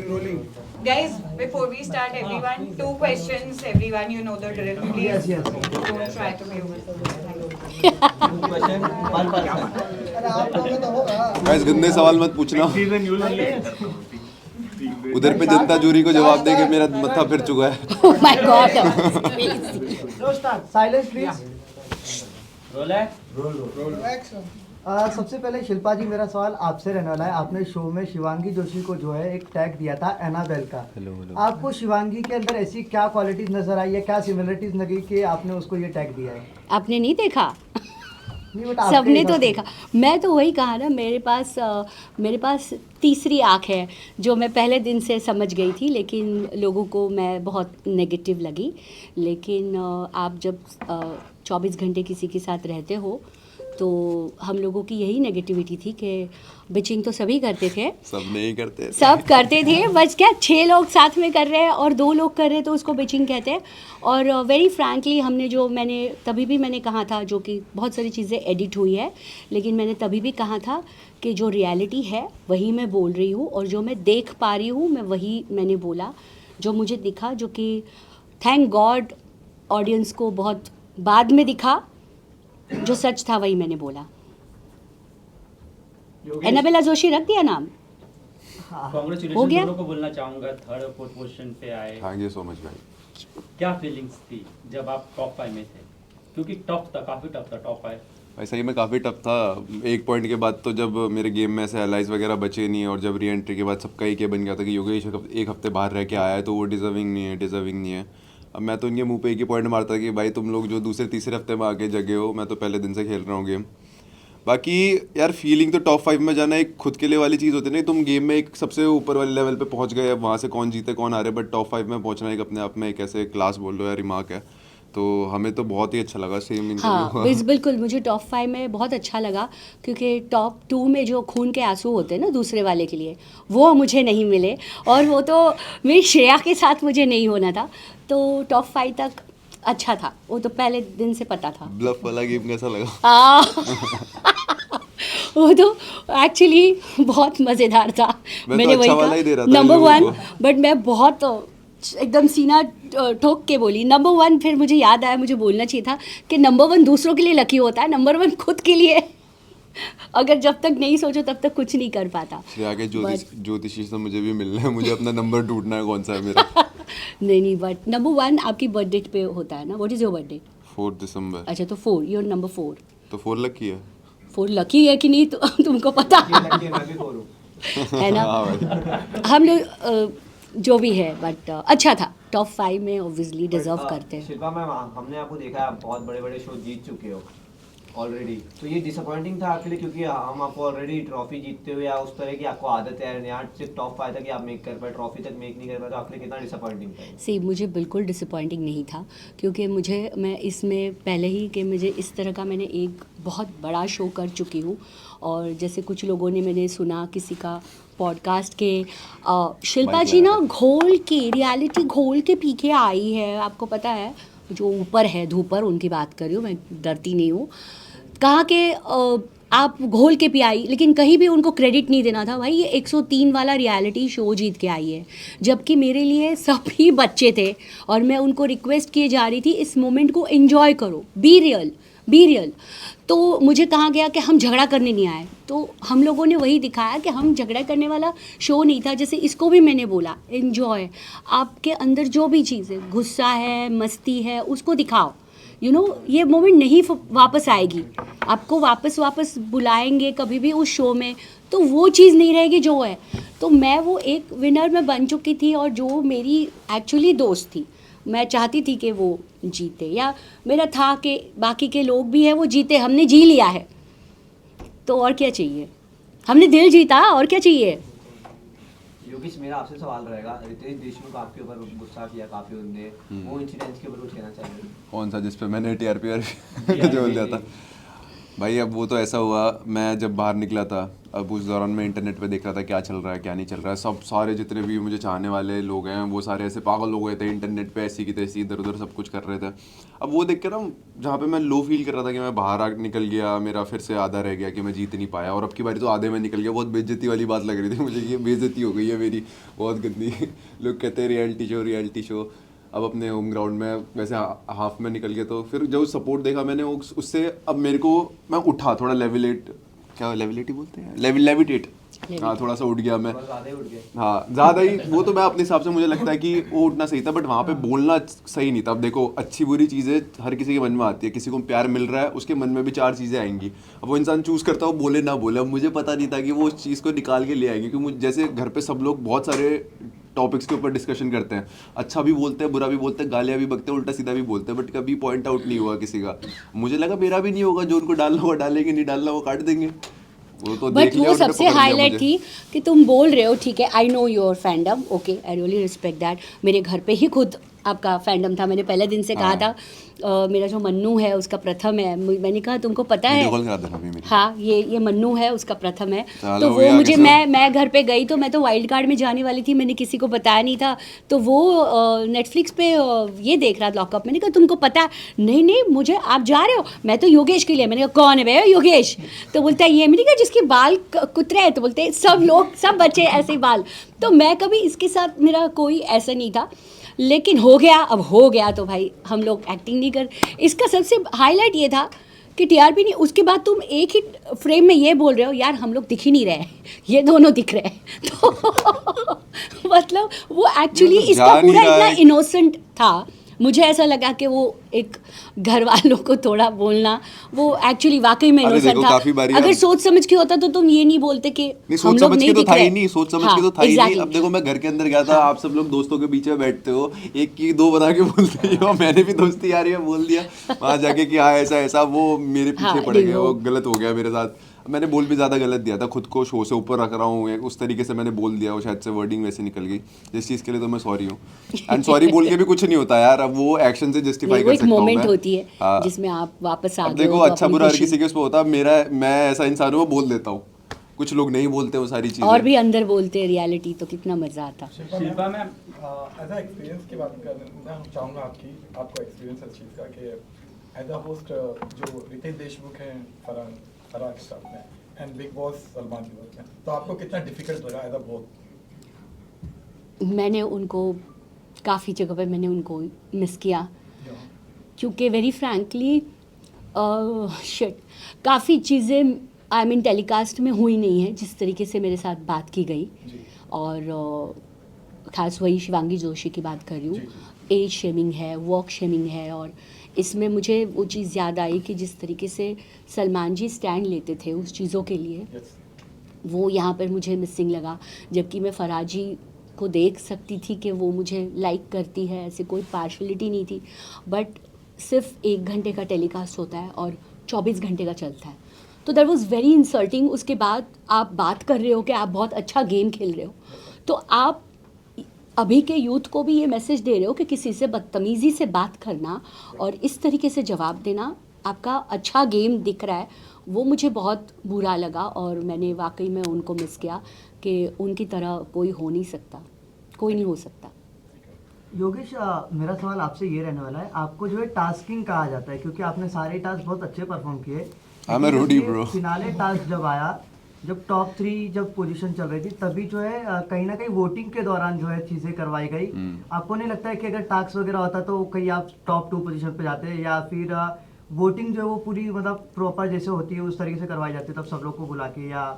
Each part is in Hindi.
Rolling. Guys, before we start, everyone, 2 questions. Everyone, you know the drill. Please don't try to be over. Guys गंदे सवाल मत पूछना। उधर पे जनता जूरी को जवाब दे के मेरा मत्था फिर चुका है। Oh my God. No start. Silence please. सबसे पहले शिल्पा जी, मेरा सवाल आपसे रहने वाला है। आपने शो में शिवांगी जोशी को जो है एक टैग दिया था एनाबेल का। आपको शिवांगी के अंदर ऐसी क्या क्वालिटीज नजर आई है, क्या सिमिलरिटीज लगी कि आपने उसको ये टैग दिया है? आपने नहीं देखा? नहीं, बट आपके सबने हिसाब तो से। देखा। मैं तो वही कहा ना, मेरे पास तीसरी आँख है जो मैं पहले दिन से समझ गई थी, लेकिन लोगों को मैं बहुत नेगेटिव लगी। लेकिन आप जब 24 घंटे किसी के साथ रहते हो तो हम लोगों की यही नेगेटिविटी थी कि बिचिंग तो सभी करते थे, सब नहीं करते, सब करते थे, बस क्या 6 लोग साथ में कर रहे हैं और 2 लोग कर रहे हैं तो उसको बिचिंग कहते हैं। और वेरी फ्रैंकली मैंने तभी भी मैंने कहा था, जो कि बहुत सारी चीज़ें एडिट हुई है, लेकिन मैंने तभी भी कहा था कि जो रियलिटी है वही मैं बोल रही हूँ और जो मैं देख पा रही हूँ मैं वही मैंने बोला, जो मुझे दिखा, जो कि थैंक गॉड ऑडियंस को बहुत बाद में दिखा। जो सच था वही मैंने बोला। एनाबेला जोशी रख दिया नाम। हो कांग्रेचुलेशन गया? दोनों को बोलना चाहूंगा, थर्ड और फोर्थ पोजीशन पे आए। थैंक यू सो मच भाई। क्या फीलिंग्स थी जब आप टॉप 5 में थे? क्योंकि टफ था, काफी टफ था टॉप 5। भाई सही में काफ़ी टफ था। एक पॉइंट के बाद तो जब मेरे गेम में ऐसे एलाइज वगैरह बचे नहीं और जब री एंट्री के बाद सबका एक ये बन गया था कि योगेश एक हफ्ते बाहर रह के आया है तो वो डिजर्विंग नहीं है। अब मैं तो इनके मुंह पे एक ही पॉइंट मारता कि भाई तुम लोग जो दूसरे तीसरे हफ्ते में आके जगे हो, मैं तो पहले दिन से खेल रहा हूँ गेम। बाकी यार फीलिंग तो टॉप 5 में जाना एक खुद के लिए वाली चीज़ होती है, नहीं तुम गेम में एक सबसे ऊपर वाले लेवल पे पहुंच गए, अब वहाँ से कौन जीते कौन हारे, बट टॉप 5 में पहुंचना एक अपने आप में एक ऐसे क्लास बोल लो या रिमार्क है। तो हमें तो बहुत ही अच्छा लगा। सेम हाँ बिल्कुल, मुझे टॉप 5 में बहुत अच्छा लगा क्योंकि टॉप 2 में जो खून के आंसू होते हैं ना दूसरे वाले के लिए, वो मुझे नहीं मिले और वो तो मेरी श्रेया के साथ मुझे नहीं होना था। तो टॉप 5 तक अच्छा था, वो तो पहले दिन से पता था। ब्लफ वाला गेम कैसा लगा? वो तो एक्चुअली बहुत मज़ेदार था। मैं तो मैंने अच्छा वही वाला ही दे कहा रहा था इन नंबर लोगों 1, को। बट मैं बहुत एकदम सीना ठोक के बोली नंबर 1। फिर मुझे याद आया, मुझे बोलना चाहिए था कि नंबर 1 दूसरों के लिए लकी होता है, नंबर 1 खुद के लिए अगर जब तक नहीं सोचो तब तक कुछ नहीं कर पाता। श्रेया के ज्योतिषी से मुझे भी मिलना है, मुझे अपना नंबर ढूंढना है कौन सा है मेरा। नहीं, बट नंबर 1 आपकी बर्थडे पे होता है ना। What is your birthday? 4 दिसंबर। अच्छा, तो 4, योर नंबर 4। तो 4 लकी है। 4 लकी है कि नहीं तो तुमको पता है ना। हाँ भाई। हम लोग जो भी है, बट अच्छा था। टॉप 5 में ऑब्वियसली डिजर्व करते हैं। शिल्पा मैम, हमने आपको देखा है, आप बहुत बड़े बड़े शो जीत चुके हो ऑलरेडी, तो ये डिसअपॉइंटिंग था आपके लिए क्योंकि हम आपको ऑलरेडी ट्रॉफी जीतते हुए या उस तरह की आपको आदत है यहाँ सिर्फ टॉप 5 तक ही आप मेक कर पाए, ट्रॉफी तक मेक नहीं कर पाए, तो आपके लिए कितना डिसअपॉइंटिंग था? सी मुझे बिल्कुल डिसअपॉइंटिंग नहीं था क्योंकि मैं इसमें पहले ही कि मुझे इस तरह का मैंने एक बहुत बड़ा शो कर चुकी हूँ। और जैसे कुछ लोगों ने मैंने सुना किसी का पॉडकास्ट के शिल्पा जी ना रियलिटी घोल के पी के आई है। आपको पता है जो ऊपर है धूपर, उनकी बात कर रही हूँ, मैं डरती नहीं हूँ। कहा कि आप घोल के पी आई, लेकिन कहीं भी उनको क्रेडिट नहीं देना था। भाई ये 103 वाला रियलिटी शो जीत के आई है, जबकि मेरे लिए सभी बच्चे थे और मैं उनको रिक्वेस्ट किए जा रही थी इस मोमेंट को एंजॉय करो, बी रियल। तो मुझे कहा गया कि हम झगड़ा करने नहीं आए, तो हम लोगों ने वही दिखाया कि हम झगड़ा करने वाला शो नहीं था। जैसे इसको भी मैंने बोला एंजॉय, आपके अंदर जो भी चीज़ है, गुस्सा है, मस्ती है, उसको दिखाओ। ये मोमेंट नहीं वापस आएगी, आपको वापस बुलाएंगे कभी भी उस शो में, तो वो चीज़ नहीं रहेगी जो है। तो मैं वो एक विनर में बन चुकी थी और जो मेरी एक्चुअली दोस्त थी, मैं चाहती थी कि वो जीते, या मेरा था कि बाकी के लोग भी हैं वो जीते, हमने जी लिया है तो और क्या चाहिए, हमने दिल जीता और क्या चाहिए। योगेश, मेरा आपसे सवाल रहेगा, रितेश देशमुख आपके ऊपर गुस्सा किया काफी उनने, वो इंसिडेंट्स के ऊपर कुछ कहना चाहेंगे? कौन सा जिसपे मैंने टीआरपी जो बोल दिया था? भाई अब वो तो ऐसा हुआ, मैं जब बाहर निकला था अब उस दौरान मैं इंटरनेट पे देख रहा था क्या चल रहा है क्या नहीं चल रहा है, सब सारे जितने भी मुझे चाहने वाले लोग हैं वो सारे ऐसे पागल हो गए थे इंटरनेट पे, ऐसी की तैसी इधर उधर सब कुछ कर रहे थे। अब वो देख के ना जहाँ पे मैं लो फील कर रहा था कि मैं बाहर निकल गया, मेरा फिर से आधा रह गया कि मैं जीत नहीं पाया, और अब की बारी तो आधे में निकल गया, बहुत बेइज्जती वाली बात लग रही थी मुझे कि ये बेइज्जती हो गई है मेरी बहुत गंदी। लोग कहते हैं रियलिटी शो। अब अपने होम ग्राउंड में वैसे हाफ में निकल गया, तो फिर जो सपोर्ट देखा मैंने उससे अब मेरे को मैं उठा थोड़ा लेविलेट ही बोलते हैं, लेविटेट, हाँ थोड़ा सा उठ गया मैं, ज़्यादा ही उठ गए। हाँ ज़्यादा ही, वो तो मैं अपने हिसाब से मुझे लगता है कि वो उठना सही था, बट वहाँ पे बोलना सही नहीं था। अब देखो अच्छी बुरी चीज़ें हर किसी के मन में आती है, किसी को प्यार मिल रहा है उसके मन में भी 4 चीज़ें आएंगी, अब वो इंसान चूज़ करता है वो बोले ना बोले। अब मुझे पता नहीं था कि वो उस चीज़ को निकाल के ले आएंगे, क्योंकि जैसे घर पे सब लोग बहुत सारे टॉपिक्स के ऊपर डिस्कशन करते हैं, अच्छा भी बोलते हैं बुरा भी बोलते हैं, गालियाँ भी बकते हैं उल्टा सीधा भी बोलते हैं, बट कभी पॉइंट आउट नहीं हुआ किसी का। मुझे लगा मेरा भी नहीं होगा, जो उनको डालना हुआ डालेंगे, नहीं डालना वो काट देंगे। वो तो बट देख लिया वो उन्होंने, सबसे पकड़ लिया हाईलाइट मुझे। थी कि तुम बोल रहे हो ठीक है, I know your fandom, okay I really respect that. मेरे घर पे ही खुद आपका फैंडम था, मैंने पहले दिन से कहा हाँ। था मेरा जो मन्नू है उसका प्रथम है, मैंने कहा तुमको पता वीडियो है, कॉल करा देना अभी मेरी। हाँ ये मन्नू है उसका प्रथम है। चलो तो वो भैया, मुझे कैसे हो? मैं घर पे गई तो मैं तो वाइल्ड कार्ड में जाने वाली थी, मैंने किसी को बताया नहीं था, तो वो नेटफ्लिक्स पे ये देख रहा था लॉकअप। मैंने कहा तुमको पता है? नहीं मुझे, आप जा रहे हो? मैं तो योगेश के लिए। मैंने कहा कौन है भैया योगेश? तो बोलता है ये। मैंने कहा जिसके बाल कुतरे हैं। तो बोलते हैं सब लोग सब बच्चे ऐसे ही बाल। तो मैं कभी इसके साथ मेरा कोई ऐसा नहीं था, लेकिन हो गया, अब हो गया तो भाई हम लोग एक्टिंग नहीं कर। इसका सबसे हाईलाइट ये था कि टीआरपी नहीं, उसके बाद तुम एक ही फ्रेम में ये बोल रहे हो यार हम लोग दिख ही नहीं रहे हैं, ये दोनों दिख रहे हैं। तो मतलब वो एक्चुअली ये तो इसका जा नहीं पूरा रहा इतना है। इनोसेंट था। मुझे ऐसा लगा कि वो एक घर वालों को थोड़ा बोलना, वो एक्चुअली वाकई में अरे इनोसेंट देखो, था। काफी बारी अगर अब- सोच समझ के होता तो तुम ये नहीं बोलते कि नहीं हम सोच लोग समझ के नहीं तो दिख था रहे। ही नहीं, सोच समझ के तो था ही नहीं। exactly. अब देखो मैं घर के अंदर गया था, आप सब लोग दोस्तों के बीच में बैठते हो, एक की 2 बना के बोलते हो, मैंने भी दोस्ती यारी में बोल दिया वहाँ जाके कि हाँ ऐसा ऐसा, वो मेरे पीछे हाँ, पड़ नहीं, गए, वो वो गलत हो गया मेरे साथ। मैंने बोल भी ज़्यादा गलत दिया था, खुद को शो से ऊपर रख रहा हूँ उस तरीके से मैंने बोल दिया, वो शायद से वर्डिंग वैसे निकल गई, जिस चीज़ के लिए तो मैं सॉरी हूँ। एंड सॉरी बोल के भी कुछ नहीं होता यार, अब वो एक्शन से जस्टिफाई नहीं, वो कर एक सकता हूँ मोमेंट मैं। होती है हाँ। जिसमें आप वापस आ अब गए देखो हो तो अच्छा अपनी बुरा हर खुशी- किसी के उस पर होता है, मैं ऐसा इंसान हूँ, मैं बोल देता हूँ, कुछ लोग नहीं बोलते वो सारी चीज़ें। और भी अंदर बोलते हैं रियलिटी, तो कितना मजा आता। Shilpa ma'am, as a experience की बात करना चाहूँगा आपको एक्सपीरियंस हर चीज़ का, कि एज अ होस्ट जो रितेश देशमुख हैं फरहान के साथ में, एंड बिग बॉस सलमान के साथ में, तो आपको कितना डिफिकल्ट लगा एज अ बोथ? मैंने उनको काफ़ी जगह पे मैंने उनको मिस किया, क्योंकि वेरी फ्रैंकली शिट काफ़ी चीज़ें आई मीन टेलीकास्ट में हुई नहीं है जिस तरीके से मेरे साथ बात की गई। जी। और खास वही शिवांगी जोशी की बात कर रही जी, हूँ। एज शेमिंग है, वर्क शेमिंग है, और इसमें मुझे वो चीज़ याद आई कि जिस तरीके से सलमान जी स्टैंड लेते थे उस चीज़ों के लिए, यस। वो यहाँ पर मुझे मिसिंग लगा। जबकि मैं फराजी को देख सकती थी कि वो मुझे लाइक करती है, ऐसे कोई पार्शलिटी नहीं थी, बट सिर्फ 1 घंटे का टेलीकास्ट होता है और 24 घंटे का चलता है, तो दैट वाज वेरी इंसल्टिंग। उसके बाद आप बात कर रहे हो कि आप बहुत अच्छा गेम खेल रहे हो, तो आप अभी के यूथ को भी ये मैसेज दे रहे हो कि किसी से बदतमीज़ी से बात करना और इस तरीके से जवाब देना आपका अच्छा गेम दिख रहा है, वो मुझे बहुत बुरा लगा। और मैंने वाकई में उनको मिस किया कि उनकी तरह कोई हो नहीं सकता, कोई नहीं हो सकता। योगेश, मेरा सवाल आपसे ये रहने वाला है, आपको जो है टास्किंग कहा जाता है क्योंकि आपने सारे टास्क बहुत अच्छे परफॉर्म किए। I'm a roadie, bro. Finale task जब आया, जब टॉप 3 जब पोजीशन चल रही थी, तभी जो है कहीं ना कहीं वोटिंग के दौरान जो है चीज़ें करवाई गई। आपको नहीं लगता है कि अगर टास्क वगैरह होता तो कहीं आप टॉप 2 पोजीशन पे जाते, या फिर वोटिंग जो है वो पूरी मतलब प्रॉपर जैसे होती है उस तरीके से करवाई जाती है, तब सब लोग को बुला के, या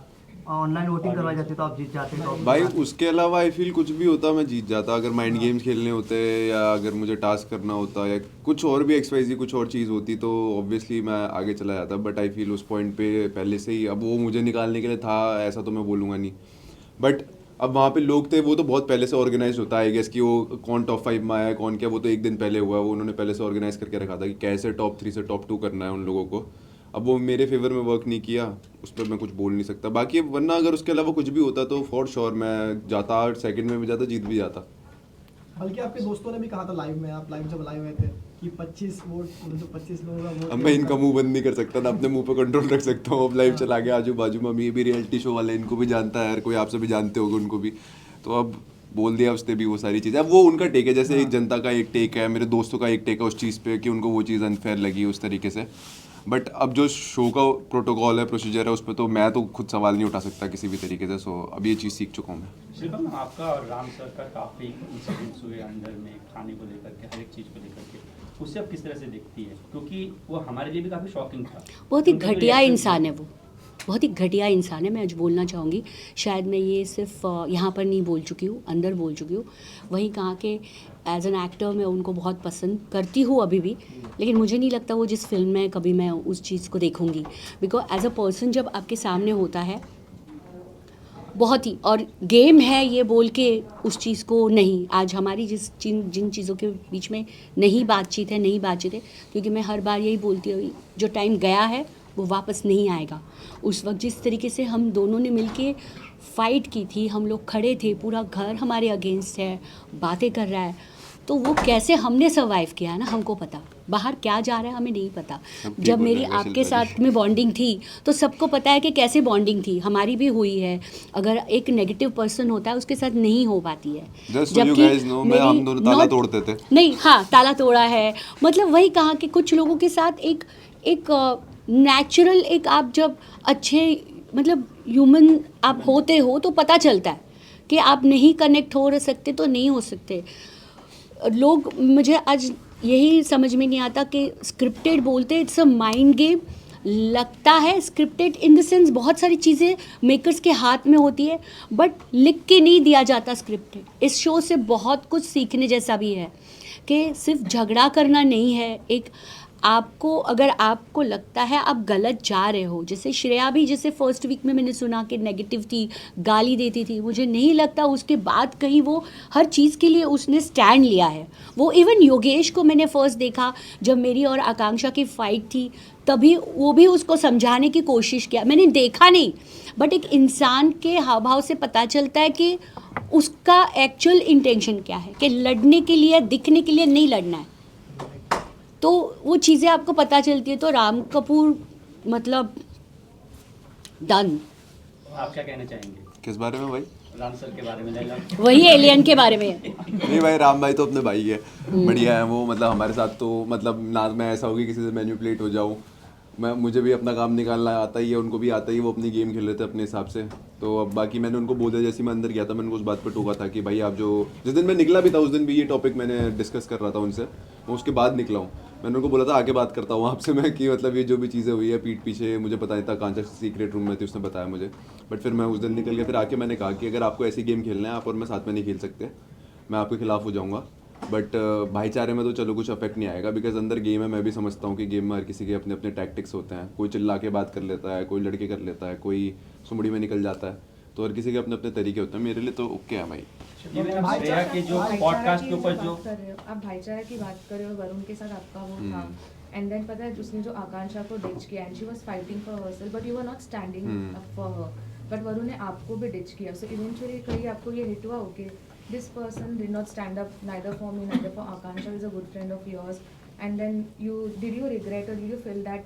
ऑनलाइन वोटिंग करवाई जाती तो आप जीत जाते top भाई पे? उसके अलावा आई फील कुछ भी होता मैं जीत जाता, अगर माइंड गेम्स खेलने होते या अगर मुझे टास्क करना होता या कुछ और भी XYZ कुछ और चीज़ होती तो ऑब्वियसली मैं आगे चला जाता। बट आई फील उस पॉइंट पे पहले से ही अब वो मुझे निकालने के लिए था, ऐसा तो मैं बोलूँगा नहीं। बट अब वहाँ पे लोग थे, वो तो बहुत पहले से ऑर्गेनाइज होता है आई गेस, कि वो कौन टॉप 5 में आया कौन क्या, वो तो एक दिन पहले हुआ, वो उन्होंने पहले से ऑर्गेनाइज करके रखा था कि कैसे टॉप 3 से टॉप 2 करना है उन लोगों को। अब वो मेरे फेवर में वर्क नहीं किया, उस पर मैं कुछ बोल नहीं सकता। बाकी वरना अगर उसके अलावा कुछ भी होता तो फॉर श्योर मैं जाता, सेकंड में भी जाता, जीत भी जाता। बल्कि आपके दोस्तों ने भी कहा था लाइव में, आप लाइव जब लाइव हुए थे कि 25 वोट मतलब 25 लोगों का वोट अब मैं इनका मुंह बंद नहीं कर सकता ना, अपने मुंह पे कंट्रोल रख सकता हूँ। अब लाइव चला गया आजू बाजू में, ये भी रियलिटी शो वाले, इनको भी जानता है, हर कोई आपसे भी जानते होगे उनको भी, तो अब बोल दिया उसने भी वो सारी चीज़ें। अब वो उनका टेक है, जैसे एक जनता का एक टेक है, मेरे दोस्तों का एक टेक है उस चीज़ पे कि उनको वो चीज़ अनफेयर लगी उस तरीके से। बट अब जो शो का प्रोटोकॉल है, प्रोसीजर है, उस पर तो मैं तो खुद सवाल नहीं उठा सकता किसी भी तरीके से। सो अब ये चीज़ सीख चुका हूँ मैं। शिल्पा मैम, आपका और राम सर का काफ़ी इंसिडेंट्स हुए अंडर में, खाने को लेकर के, हर एक चीज़ को लेकर के, उससे आप किस तरह से देखती है? क्योंकि वो हमारे लिए भी काफ़ी शॉकिंग था। बहुत ही उनका जो घटिया reaction इंसान था, है वो, बहुत ही घटिया इंसान है। मैं आज बोलना चाहूँगी, शायद मैं ये सिर्फ यहाँ पर नहीं बोल चुकी हूँ, अंदर बोल चुकी हूँ। वहीं कहा कि एज एन एक्टर मैं उनको बहुत पसंद करती हूँ अभी भी, लेकिन मुझे नहीं लगता वो जिस फिल्म में कभी मैं उस चीज़ को देखूँगी। बिकॉज एज अ पर्सन जब आपके सामने होता है बहुत ही, और गेम है ये बोल के उस चीज़ को नहीं, आज हमारी जिन चीज़ों के बीच में नहीं बातचीत है, क्योंकि मैं हर बार यही बोलती हूँ, जो टाइम गया है वो वापस नहीं आएगा। उस वक्त जिस तरीके से हम दोनों ने मिलके फाइट की थी, हम लोग खड़े थे, पूरा घर हमारे अगेंस्ट है, बातें कर रहा है, तो वो कैसे हमने सर्वाइव किया है ना, हमको पता। बाहर क्या जा रहा है हमें नहीं पता। ठीक जब बोल मेरी रहे हैं आपके शिल्पा साथ में बॉन्डिंग थी तो सबको पता है कि कैसे बॉन्डिंग थी, हमारी भी हुई है। अगर एक नेगेटिव पर्सन होता है उसके साथ नहीं हो पाती है। Just so you guys know, मैं हम दोनों ताला तोड़ते थे। नहीं, हाँ, ताला तोड़ा है, मतलब वही कहा कि कुछ लोगों के साथ एक नेचुरल, एक आप जब अच्छे मतलब ह्यूमन आप होते हो तो पता चलता है कि आप नहीं कनेक्ट हो सकते तो नहीं हो सकते। लोग, मुझे आज यही समझ में नहीं आता कि स्क्रिप्टेड बोलते, इट्स अ माइंड गेम। लगता है स्क्रिप्टेड इन द सेंस बहुत सारी चीज़ें मेकर्स के हाथ में होती है, बट लिख के नहीं दिया जाता स्क्रिप्टेड। इस शो से बहुत कुछ सीखने जैसा भी है कि सिर्फ झगड़ा करना नहीं है। एक आपको, अगर आपको लगता है आप गलत जा रहे हो, जैसे श्रेया भी, जैसे फर्स्ट वीक में मैंने सुना कि नेगेटिव थी, गाली देती थी, मुझे नहीं लगता उसके बाद कहीं वो हर चीज़ के लिए उसने स्टैंड लिया है। वो इवन योगेश को मैंने फर्स्ट देखा जब मेरी और आकांक्षा की फाइट थी, तभी वो भी उसको समझाने की कोशिश किया। मैंने देखा नहीं, बट एक इंसान के हाव भाव से पता चलता है कि उसका एक्चुअल इंटेंशन क्या है, कि लड़ने के लिए, दिखने के लिए नहीं लड़ना है, तो वो चीज़ें आपको पता चलती है। तो राम कपूर मतलब डन। आप क्या कहना चाहेंगे किस बारे में भाई? राम सर के बारे में? लैला, वही एलियन के बारे में। नहीं भाई, राम भाई तो अपने भाई है, बढ़िया है वो। मतलब हमारे साथ तो मतलब ना मैं ऐसा होगी किसी से मैनिपुलेट हो जाऊँ, मुझे भी अपना काम निकालना आता ही है, उनको भी आता ही है, वो अपनी गेम खेल रहे थे अपने हिसाब से। तो अब बाकी मैंने उनको बोला, जैसे मैं अंदर गया था मैंने उनको उस बात पर टोका था कि भाई आप जो, जिस दिन मैं निकला भी था उस दिन भी ये टॉपिक मैंने डिस्कस कर रहा था उनसे, मैं उसके बाद निकला हूँ। मैंने उनको बोला था आगे बात करता हूँ आपसे मैं, कि मतलब ये जो भी चीज़ें हुई है पीठ पीछे, मुझे पता नहीं था, कांचा सीक्रेट रूम में थी, उसने बताया मुझे। बट फिर मैं उस दिन निकल गया, फिर आके मैंने कहा कि अगर आपको ऐसी गेम खेलना है, आप और मैं साथ में नहीं खेल सकते, मैं आपके खिलाफ हो जाऊँगा। बट भाईचारे में तो चलो कुछ अफेक्ट नहीं आएगा, बिकॉज अंदर गेम है। मैं भी समझता हूँ कि गेम में हर किसी के अपने अपने टैक्टिक्स होते हैं, कोई चिल्ला के बात कर लेता है, कोई लड़के कर लेता है, कोई सुमड़ी में निकल जाता है, तो हर किसी के अपने अपने तरीके होते हैं। मेरे लिए तो ओके है भाई। इवन आप श्रेया के जो पॉडकास्ट के ऊपर जो आप भाईचारा की बात कर रहे हो, वरुण के साथ आपका वो था, एंड देन पता है उसने जो आकांक्षा को डिच किया, and she was fighting for herself, but you were not standing up for her, but Varun ने आपको भी डिच किया। सो इवेंचुअली कहीं आपको ये हिट हुआ, okay this person did not stand up neither for me neither for Akanksha, is a good friend of yours, and then did you regret or did you feel that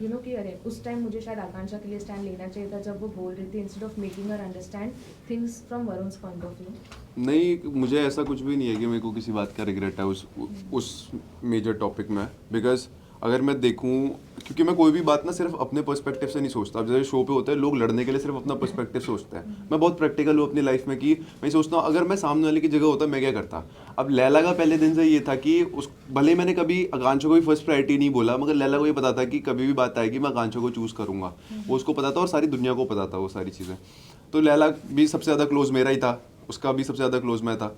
you know कि अरे उस टाइम मुझे शायद आकांक्षा के लिए स्टैंड लेना चाहिए था जब वो बोल रही थी, instead of making her understand things from Varun's point of view? नहीं, मुझे ऐसा कुछ भी नहीं है कि मेरे को किसी बात का रिग्रेट है उस मेजर टॉपिक में, बिकॉज अगर मैं देखूं, क्योंकि मैं कोई भी बात ना सिर्फ अपने पर्सपेक्टिव से नहीं सोचता। अब जैसे शो पे होता है लोग लड़ने के लिए सिर्फ अपना पर्सपेक्टिव सोचते हैं, मैं बहुत प्रैक्टिकल हूँ अपनी लाइफ में, कि मैं सोचता हूँ अगर मैं सामने वाले की जगह होता मैं क्या करता। अब लैला का पहले दिन से ये था कि उस, भले मैंने कभी आकांक्षा को भी फर्स्ट प्रायोरिटी नहीं बोला, मगर लैला को ये पता था कि कभी भी बात आएगी मैं आकांक्षा को चूज़ करूँगा, वो उसको पता था और सारी दुनिया को पता था वो सारी चीज़ें। तो लैला भी सबसे ज़्यादा क्लोज मेरा ही था, उसका भी सबसे ज़्यादा क्लोज मैं था।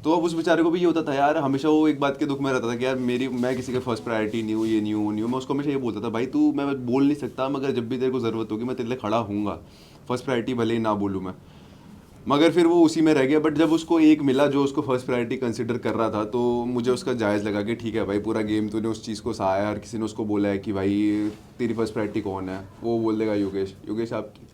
तो अब उस बेचारे को भी ये होता था यार, हमेशा वो एक बात के दुख में रहता था कि यार मैं किसी का फर्स्ट प्रायोरिटी नहीं हूँ, ये नहीं हूँ, मैं उसको हमेशा ये बोलता था भाई तू, मैं बोल नहीं सकता, मगर जब भी तेरे को ज़रूरत होगी मैं तेरे लिए खड़ा हूँगा, फर्स्ट प्रायोरिटी भले ही ना बोलूँ मैं। मगर फिर वो उसी में रह गया। बट जब उसको एक मिला जो उसको फर्स्ट प्रायोरिटी कंसिडर कर रहा था, तो मुझे उसका जायज़ लगा कि ठीक है भाई, पूरा गेम तूने उस चीज़ को सहाया, हर किसी ने उसको बोला है कि भाई तेरी फर्स्ट प्रायोरिटी कौन है, वो बोल देगा योगेश आपकी।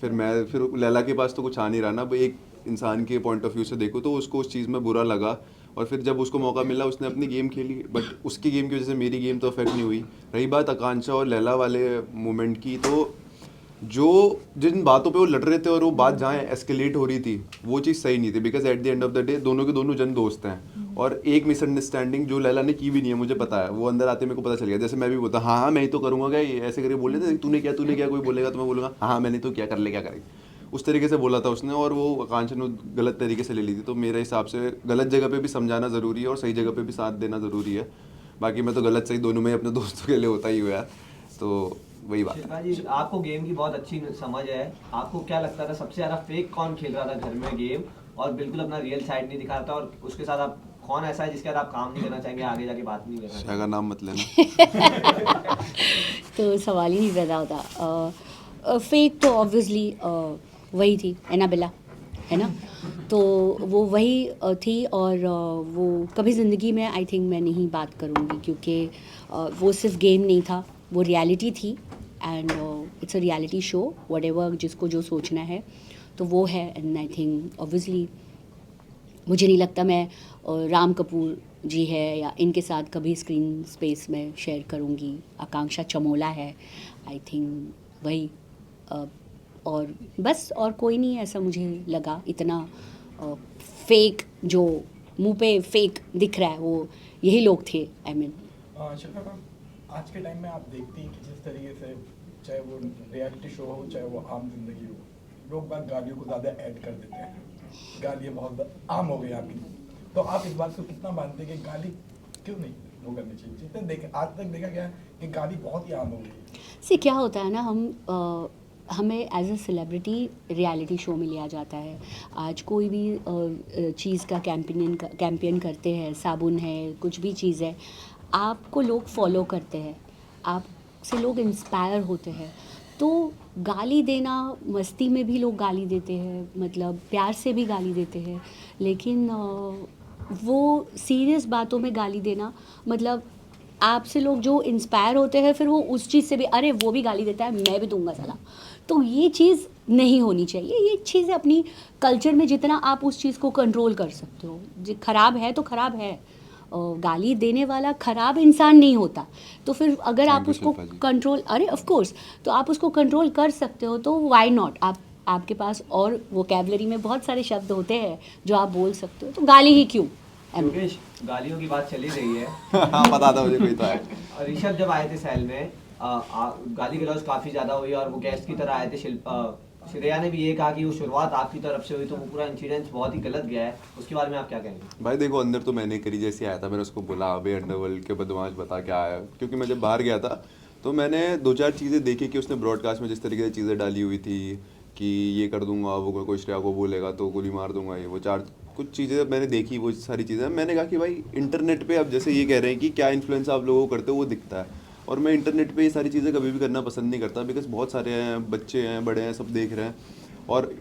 फिर लैला के पास तो कुछ आ नहीं रहा ना। अब एक इंसान के पॉइंट ऑफ व्यू से देखो तो उसको उस चीज़ में बुरा लगा, और फिर जब उसको मौका मिला उसने अपनी गेम खेली, बट उसकी गेम की वजह से मेरी गेम तो अफेक्ट नहीं हुई। रही बात आकांक्षा और लैला वाले मोमेंट की, तो जो जिन बातों पे वो लड़ रहे थे और वो बात जहाँ एस्केलेट हो रही थी वो चीज़ सही नहीं थी, because at the end of the day दोनों के दोनों जन दोस्त हैं। और एक मिसअंडरस्टैंडिंग जो लैला ने की भी नहीं है, मुझे पता है, वो अंदर आते मेरे को पता चल गया। जैसे मैं भी बोलता हाँ हाँ मैं ही तो करूँगा, क्या ये ऐसे करके बोल रहे थे, तूने क्या कोई बोलेगा तो मैं बोलूँगा हाँ मैंने तो क्या कर ले क्या करेंगे, उस तरीके से बोला था उसने। और वो आकांक्षा ने गलत तरीके से ले ली थी। तो मेरे हिसाब से गलत जगह पे भी समझाना ज़रूरी है और सही जगह पे भी साथ देना ज़रूरी है। बाकी मैं तो गलत सही दोनों में अपने दोस्तों के लिए होता ही हुआ है, तो वही बात है। शिल्पा जी, आपको गेम की बहुत अच्छी समझ है, आपको क्या लगता था सबसे ज़्यादा फेक कौन खेल रहा था घर में गेम और बिल्कुल अपना रियल साइड नहीं दिखा रहा था, और उसके साथ आप कौन ऐसा है जिसके साथ आप काम नहीं करना चाहेंगे, आगे जाके बात नहीं करना चाहेंगे? शाह का नाम मत लेना। तो सवाल ही नहीं पैदा होता। फेक तो ऑब्वियसली वही थी एनाबेला, है ना। तो वो वही थी और वो कभी ज़िंदगी में आई थिंक मैं नहीं बात करूँगी, क्योंकि वो सिर्फ गेम नहीं था, वो रियलिटी थी and it's a reality show. Whatever जिसको जो सोचना है तो वो है। एंड आई थिंक ऑब्वियसली मुझे नहीं लगता मैं राम कपूर जी है या इनके साथ कभी स्क्रीन स्पेस में शेयर करूँगी। आकांक्षा चमोला है, आई थिंक वही और बस, और कोई नहीं ऐसा मुझे लगा। इतना फेक जो मुंह पे फेक दिख रहा है वो यही लोग थे। आई मीन शिल्पा मैम, आज के टाइम में आप देखती हैं कि जिस तरीके से चाहे वो रियलिटी शो हो चाहे वो आम जिंदगी हो, लोग बात गालियों को ज़्यादा ऐड कर देते हैं, गालियाँ बहुत आम हो गई आपकी। तो आप इस बात को कितना मानते हैं कि गाली क्यों नहीं वो करनी चाहिए? जितने देखे आज तक देखा गया कि गाली बहुत ही आम हो गई है। से क्या होता है ना, हमें as a celebrity reality show में लिया जाता है। आज कोई भी चीज़ का कैंपेन करते हैं, साबुन है, कुछ भी चीज़ है, आपको लोग फॉलो करते हैं, आपसे लोग इंस्पायर होते हैं। तो गाली देना, मस्ती में भी लोग गाली देते हैं, मतलब प्यार से भी गाली देते हैं, लेकिन वो सीरियस बातों में गाली देना, मतलब आपसे लोग जो इंस्पायर होते हैं फिर वो उस चीज़ से भी अरे वो भी गाली देता है मैं भी दूंगा साला। तो ये चीज़ नहीं होनी चाहिए। ये चीज़ अपनी कल्चर में जितना आप उस चीज़ को कंट्रोल कर सकते हो, जो खराब है तो खराब है, गाली देने वाला खराब इंसान नहीं होता। तो फिर अगर आप उसको कंट्रोल, अरे ऑफ कोर्स, तो आप उसको कंट्रोल कर सकते हो तो वाई नॉट। आपके पास और वोकैबुलरी में बहुत सारे शब्द होते हैं जो आप बोल सकते हो, तो गाली ही क्यों। योगेश, गालियों की बात चली रही है। हाँ पता था मुझे कोई तो है। ऋषभ जब आए थे सेल में गाली गलौज काफी ज्यादा हुई और वो गेस्ट की तरह आए थे। श्रेया ने भी ये कहा कि वो शुरुआत आपकी तरफ से हुई, तो वो पूरा इंसिडेंस बहुत ही गलत गया है, उसके बारे में आप क्या कहेंगे? भाई देखो, अंदर तो मैंने करी, जैसे आया था मैंने उसको बोला अबे अंडरवर्ल्ड के बदमाश बता क्या आया, क्योंकि मैं जब बाहर गया था तो मैंने 2-4 चीज़ें देखी कि उसने ब्रॉडकास्ट में जिस तरीके से चीज़ें डाली हुई थी कि ये कर दूंगा, वो कोई श्रेया को बोलेगा तो गोली मार दूंगा, ये वो 4 कुछ चीज़ें मैंने देखी। वो सारी चीज़ें मैंने कहा कि भाई इंटरनेट पे अब जैसे ये कह रहे हैं कि क्या इन्फ्लुएंस आप लोगों को करते हो वो दिखता है, और मैं इंटरनेट पे ये सारी चीज़ें कभी भी करना पसंद नहीं करता, बिकॉज बहुत सारे हैं, बच्चे हैं, बड़े हैं, सब देख रहे हैं। और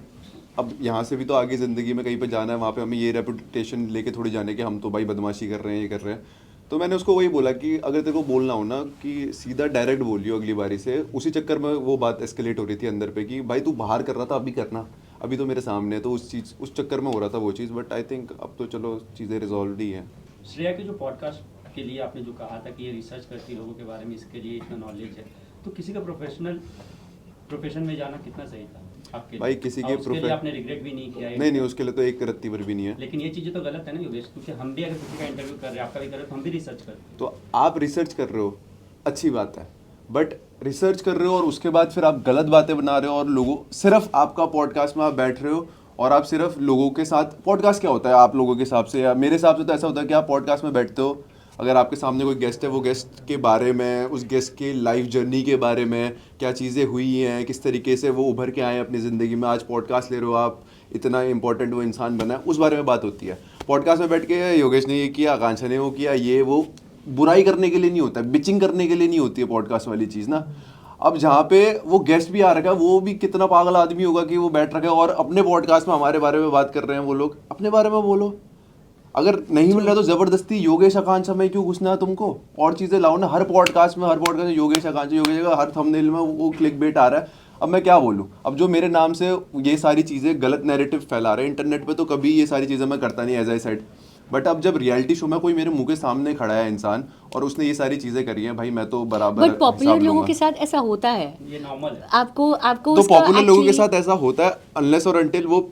अब यहाँ से भी तो आगे ज़िंदगी में कहीं पे जाना है, वहाँ पे हमें ये रेपुटेशन लेके थोड़ी जाने कि हम तो भाई बदमाशी कर रहे हैं, ये कर रहे हैं। तो मैंने उसको वही बोला कि अगर तेरे को बोलना हो ना कि सीधा डायरेक्ट बोलियो अगली बारी से। उसी चक्कर में वो बात एस्केलेट हो रही थी अंदर पे कि भाई तू बाहर कर रहा था, अभी करना, अभी तो मेरे सामने है, तो उस चक्कर में हो रहा था वो चीज़। बट आई थिंक अब तो चलो चीज़ें रिजॉल्व ही हैं। श्रेया के जो पॉडकास्ट के लिए आपने जो कहा था कि ये रिसर्च करती लोगों के बारे में, इसके लिए इतना नॉलेज है, तो किसी का प्रोफेशन में जाना कितना सही था आपके भाई लिए? किसी और के उसके लिए आपने रिग्रेट भी नहीं किया है? नहीं, उसके लिए तो एक रत्ती भर भी नहीं है। लेकिन ये चीज़ें तो गलत है ना योगेश, क्योंकि हम भी अगर किसी का इंटरव्यू कर रहे हैं, आपका भी कर रहे हैं, तो हम भी रिसर्च करते हैं। तो आप रिसर्च कर रहे हो, अच्छी बात है, बट रिसर्च कर रहे हो और उसके बाद फिर आप गलत बातें बना रहे हो और लोगों, सिर्फ आपका पॉडकास्ट में आप बैठ रहे हो और आप सिर्फ लोगों के साथ, पॉडकास्ट क्या होता है आप लोगों के हिसाब से या मेरे हिसाब से तो ऐसा होता है कि आप पॉडकास्ट में बैठते हो, अगर आपके सामने कोई गेस्ट है, वो गेस्ट के बारे में, उस गेस्ट के लाइफ जर्नी के बारे में, क्या चीज़ें हुई हैं, किस तरीके से वो उभर के आए हैं अपनी ज़िंदगी में, आज पॉडकास्ट ले रहे हो आप, इतना इंपॉर्टेंट वो इंसान बना है, उस बारे में बात होती है। पॉडकास्ट में बैठ के योगेश ने ये किया, आकांक्षा ने वो किया, ये वो बुराई करने के लिए नहीं होता है, बिचिंग करने के लिए नहीं होती है पॉडकास्ट वाली चीज़ ना। अब जहाँ पे वो गेस्ट भी आ रखा है, वो भी कितना पागल आदमी होगा कि वो बैठ रखा है और अपने पॉडकास्ट में हमारे बारे में बात कर रहे हैं। वो लोग अपने बारे में बोलो, अगर नहीं मिल रहा तो जबरदस्ती योगेश आकांक्षा में क्यों घुसना है तुमको, और चीज़ें लाओ ना। हर पॉडकास्ट में योगेश आकांक्षा, हर थंबनेल में वो क्लिक बेट आ रहा है। अब मैं क्या बोलूँ, अब जो मेरे नाम से ये सारी चीज़ें गलत नैरेटिव फैला रहे हैं इंटरनेट पे, तो कभी ये सारी चीज़ें मैं करता नहीं, एज आई सेड। बट अब जब रियलिटी शो में कोई मेरे मुंह के सामने खड़ा है इंसान और उसने ये सारी चीज़ें करी हैं, भाई मैं तो बराबर बट पॉपुलर हिसाब लोगों लूंगा। के साथ ऐसा होता है, ये नॉर्मल है। आपको आपको तो उसका पॉपुलर लोगों के actually- साथ ऐसा होता है अनलेस और अनटिल वो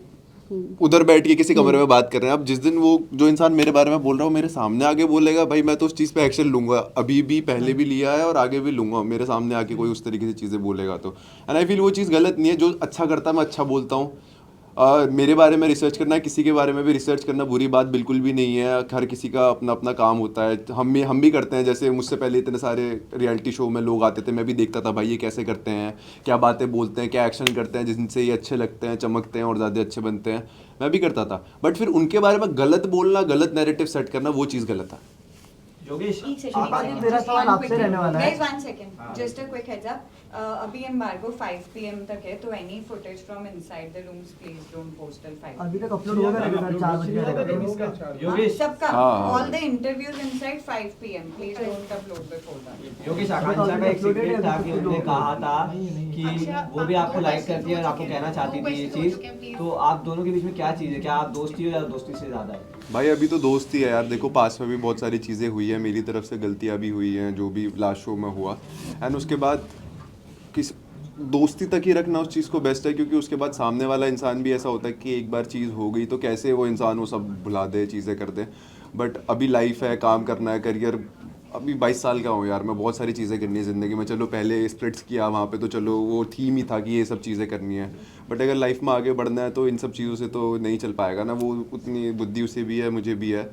उधर बैठ के किसी कमरे में बात कर रहे हैं। अब जिस दिन वो जो इंसान मेरे बारे में बोल रहा है वो मेरे सामने आके बोलेगा, भाई मैं तो उस चीज़ पे एक्शन लूंगा, अभी भी पहले भी लिया है और आगे भी लूंगा। मेरे सामने आके कोई उस तरीके से चीज़ें बोलेगा तो एंड आई फील वो चीज़ गलत नहीं है। जो अच्छा करता है मैं अच्छा बोलता हूँ। मेरे बारे में रिसर्च करना है, किसी के बारे में भी रिसर्च करना बुरी बात बिल्कुल भी नहीं है। हर किसी का अपना अपना काम होता है, हम भी करते हैं। जैसे मुझसे पहले इतने सारे रियलिटी शो में लोग आते थे, मैं भी देखता था भाई ये कैसे करते हैं, क्या बातें बोलते हैं, क्या एक्शन करते हैं जिनसे ये अच्छे लगते हैं, चमकते हैं और ज़्यादा अच्छे बनते हैं। मैं भी करता था, बट फिर उनके बारे में गलत बोलना, गलत नैरेटिव सेट करना, वो चीज़ गलत है। योगेश मेरा सवाल आपसे रहने वाला है। Guys, 1 second. Just a quick heads up. अभी embargo 5 PM तक है, तो any footage from inside the rooms please don't post till 5 अभी तक अपलोड हो गया, अभी 4 बजे योगेश सबका हाँ। all the interviews inside 5 PM. Please don't upload before that. Yogesh आकांक्षा का एक सीक्रेट था कि उन्होंने कहा था कि वो भी आपको लाइक करती है और आपको कहना चाहती थी ये चीज़। तो आप दोनों के बीच में क्या चीज़ है? क्या आप दोस्ती हो या दोस्ती से ज़्यादा है? भाई अभी तो दोस्ती है यार। देखो पास में भी बहुत सारी चीज़ें हुई है, मेरी तरफ से गलतियाँ भी हुई हैं जो भी लास्ट शो में हुआ। एंड उसके बाद किस दोस्ती तक ही रखना उस चीज़ को बेस्ट है, क्योंकि उसके बाद सामने वाला इंसान भी ऐसा होता है कि एक बार चीज़ हो गई तो कैसे वो इंसान वो सब भुला दे, चीज़ें कर दे। बट अभी लाइफ है, काम करना है, करियर। अभी 22 साल का हूँ यार मैं, बहुत सारी चीज़ें करनी है ज़िंदगी में। चलो पहले स्प्लिट्स किया वहाँ पे तो चलो वो थीम ही था कि ये सब चीज़ें करनी है, बट अगर लाइफ में आगे बढ़ना है तो इन सब चीज़ों से तो नहीं चल पाएगा ना। वो उतनी बुद्धि उसे भी है, मुझे भी है।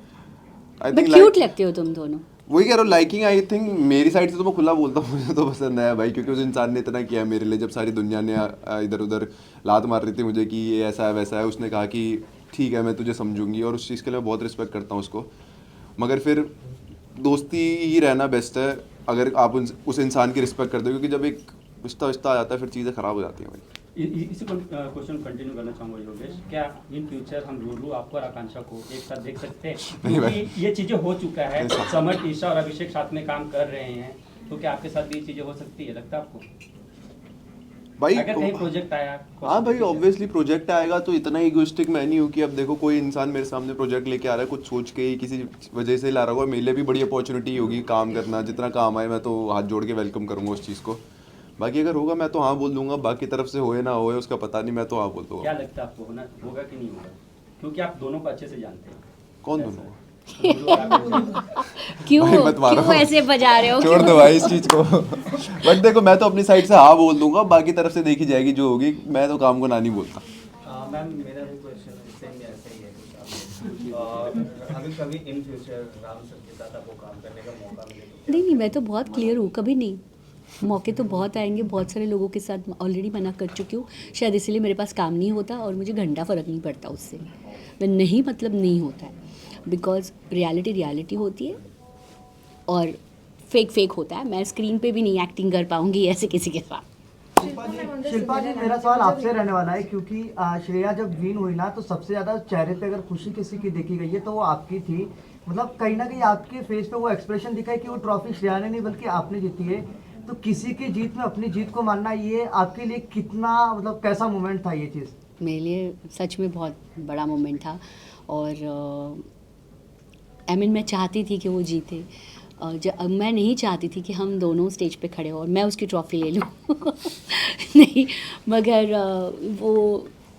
आई बट क्यूट लगते हो तुम दोनों। वही कह रहा हूँ, लाइकिंग आई थिंक मेरी साइड से तो मैं खुला बोलता हूँ, मुझे तो पसंद है भाई, क्योंकि उस इंसान ने इतना किया मेरे लिए। जब सारी दुनिया ने इधर उधर लात मार रही थी मुझे कि ये ऐसा है वैसा है, उसने कहा कि ठीक है मैं तुझे समझूंगी, और उस चीज़ के लिए मैं बहुत रिस्पेक्ट करता हूँ उसको। मगर फिर दोस्ती ही रहना बेस्ट है अगर आप उस इंसान की रिस्पेक्ट करते हो, क्योंकि जब एक रिश्ता आ जाता है फिर चीज़ें ख़राब हो जाती हैं भाई। इसी क्वेश्चन कंटिन्यू करना चाहूँगा योगेश, क्या इन फ्यूचर हम लुलू आपको और आकांक्षा को एक साथ देख सकते हैं? क्योंकि ये चीज़ें हो चुका है, समर, ईशा और अभिषेक साथ में काम कर रहे हैं, तो क्या आपके साथ भी ये चीज़ें हो सकती है, लगता है आपको? भाई अगर कहीं प्रोजेक्ट आया, हाँ भाई ऑब्वियसली प्रोजेक्ट आएगा तो इतना इगोइस्टिक मैं नहीं हूँ कि अब देखो कोई इंसान मेरे सामने प्रोजेक्ट लेके आ रहा है, कुछ सोच के ही किसी वजह से ला रहा होगा। मेरे लिए भी बड़ी अपॉर्चुनिटी होगी काम करना, जितना काम आए मैं तो हाथ जोड़ के वेलकम करूँगा उस चीज़ को। बाकी अगर होगा मैं तो हाँ बोल दूंगा, बाकी तरफ से होए ना होए उसका पता नहीं, मैं तो हाँ बोल दूंगा। क्या लगता है आपको, होना होगा कि नहीं होगा? क्योंकि आप दोनों को अच्छे से जानते हैं। कौन दोनों? क्यों भाई मत मारो। क्यों ऐसे बजा रहे हो? छोड़ दो भाई इस चीज को। बट देखो मैं तो अपनी साइड से हाँ बोल दूंगा, बाकी तरफ से देखी जाएगी जो होगी। मैं तो काम को ना नहीं बोलता। मैम मेरा भी क्वेश्चन सेम ऐसा ही है कुछ अभी कभी इन फ्यूचर राम सर के साथ आपको काम करने का मौका मिले? नहीं, मैं तो बहुत क्लियर हूँ, कभी नहीं। मौके तो बहुत आएंगे, बहुत सारे लोगों के साथ ऑलरेडी मना कर चुकी हूँ, शायद इसलिए मेरे पास काम नहीं होता और मुझे घंटा फ़र्क नहीं पड़ता उससे। मैं नहीं मतलब नहीं होता है, बिकॉज रियलिटी होती है और फेक होता है। मैं स्क्रीन पे भी नहीं एक्टिंग कर पाऊँगी ऐसे किसी के साथ। शिल्पा जी मेरा सवाल आपसे रहने वाला है, क्योंकि श्रेया जब विन हुई ना तो सबसे ज़्यादा चेहरे पे अगर खुशी किसी की देखी गई है तो वो आपकी थी। मतलब कहीं ना कहीं आपके फेस पे वो एक्सप्रेशन दिखा है कि वो ट्रॉफी श्रेया ने नहीं बल्कि आपने जीती है। तो किसी की जीत में अपनी जीत को मानना, ये आपके लिए कितना मतलब कैसा मोमेंट था ये चीज़? मेरे लिए सच में बहुत बड़ा मोमेंट था और मैं चाहती थी कि वो जीते। मैं नहीं चाहती थी कि हम दोनों स्टेज पे खड़े हो और मैं उसकी ट्रॉफी ले लूँ। नहीं, मगर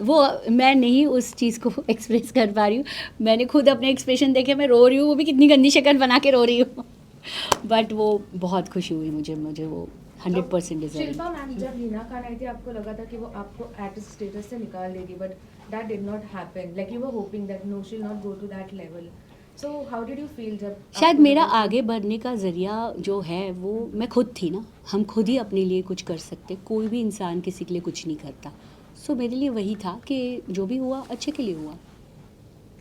वो मैं नहीं उस चीज़ को एक्सप्रेस कर पा रही हूँ। मैंने खुद अपने एक्सप्रेशन देखे, मैं रो रही हूँ, वो भी कितनी गंदी शक्ल बना के रो रही हूँ। बट वो बहुत खुशी हुई मुझे वो 100% डिजर्व। शिल्पा मैम, जब हीना खान आई थी आपको लगा था कि वो आपको आर्टिस्ट स्टेटस से निकाल देगी, but that did not happen. Like you were hoping that no she will not go to that level. So how did you feel जब शायद मेरा आगे बढ़ने का ज़रिया जो है वो मैं खुद थी ना। हम खुद ही अपने लिए कुछ कर सकते, कोई भी इंसान किसी के लिए कुछ नहीं करता। सो मेरे लिए वही था कि जो भी हुआ अच्छे के लिए हुआ।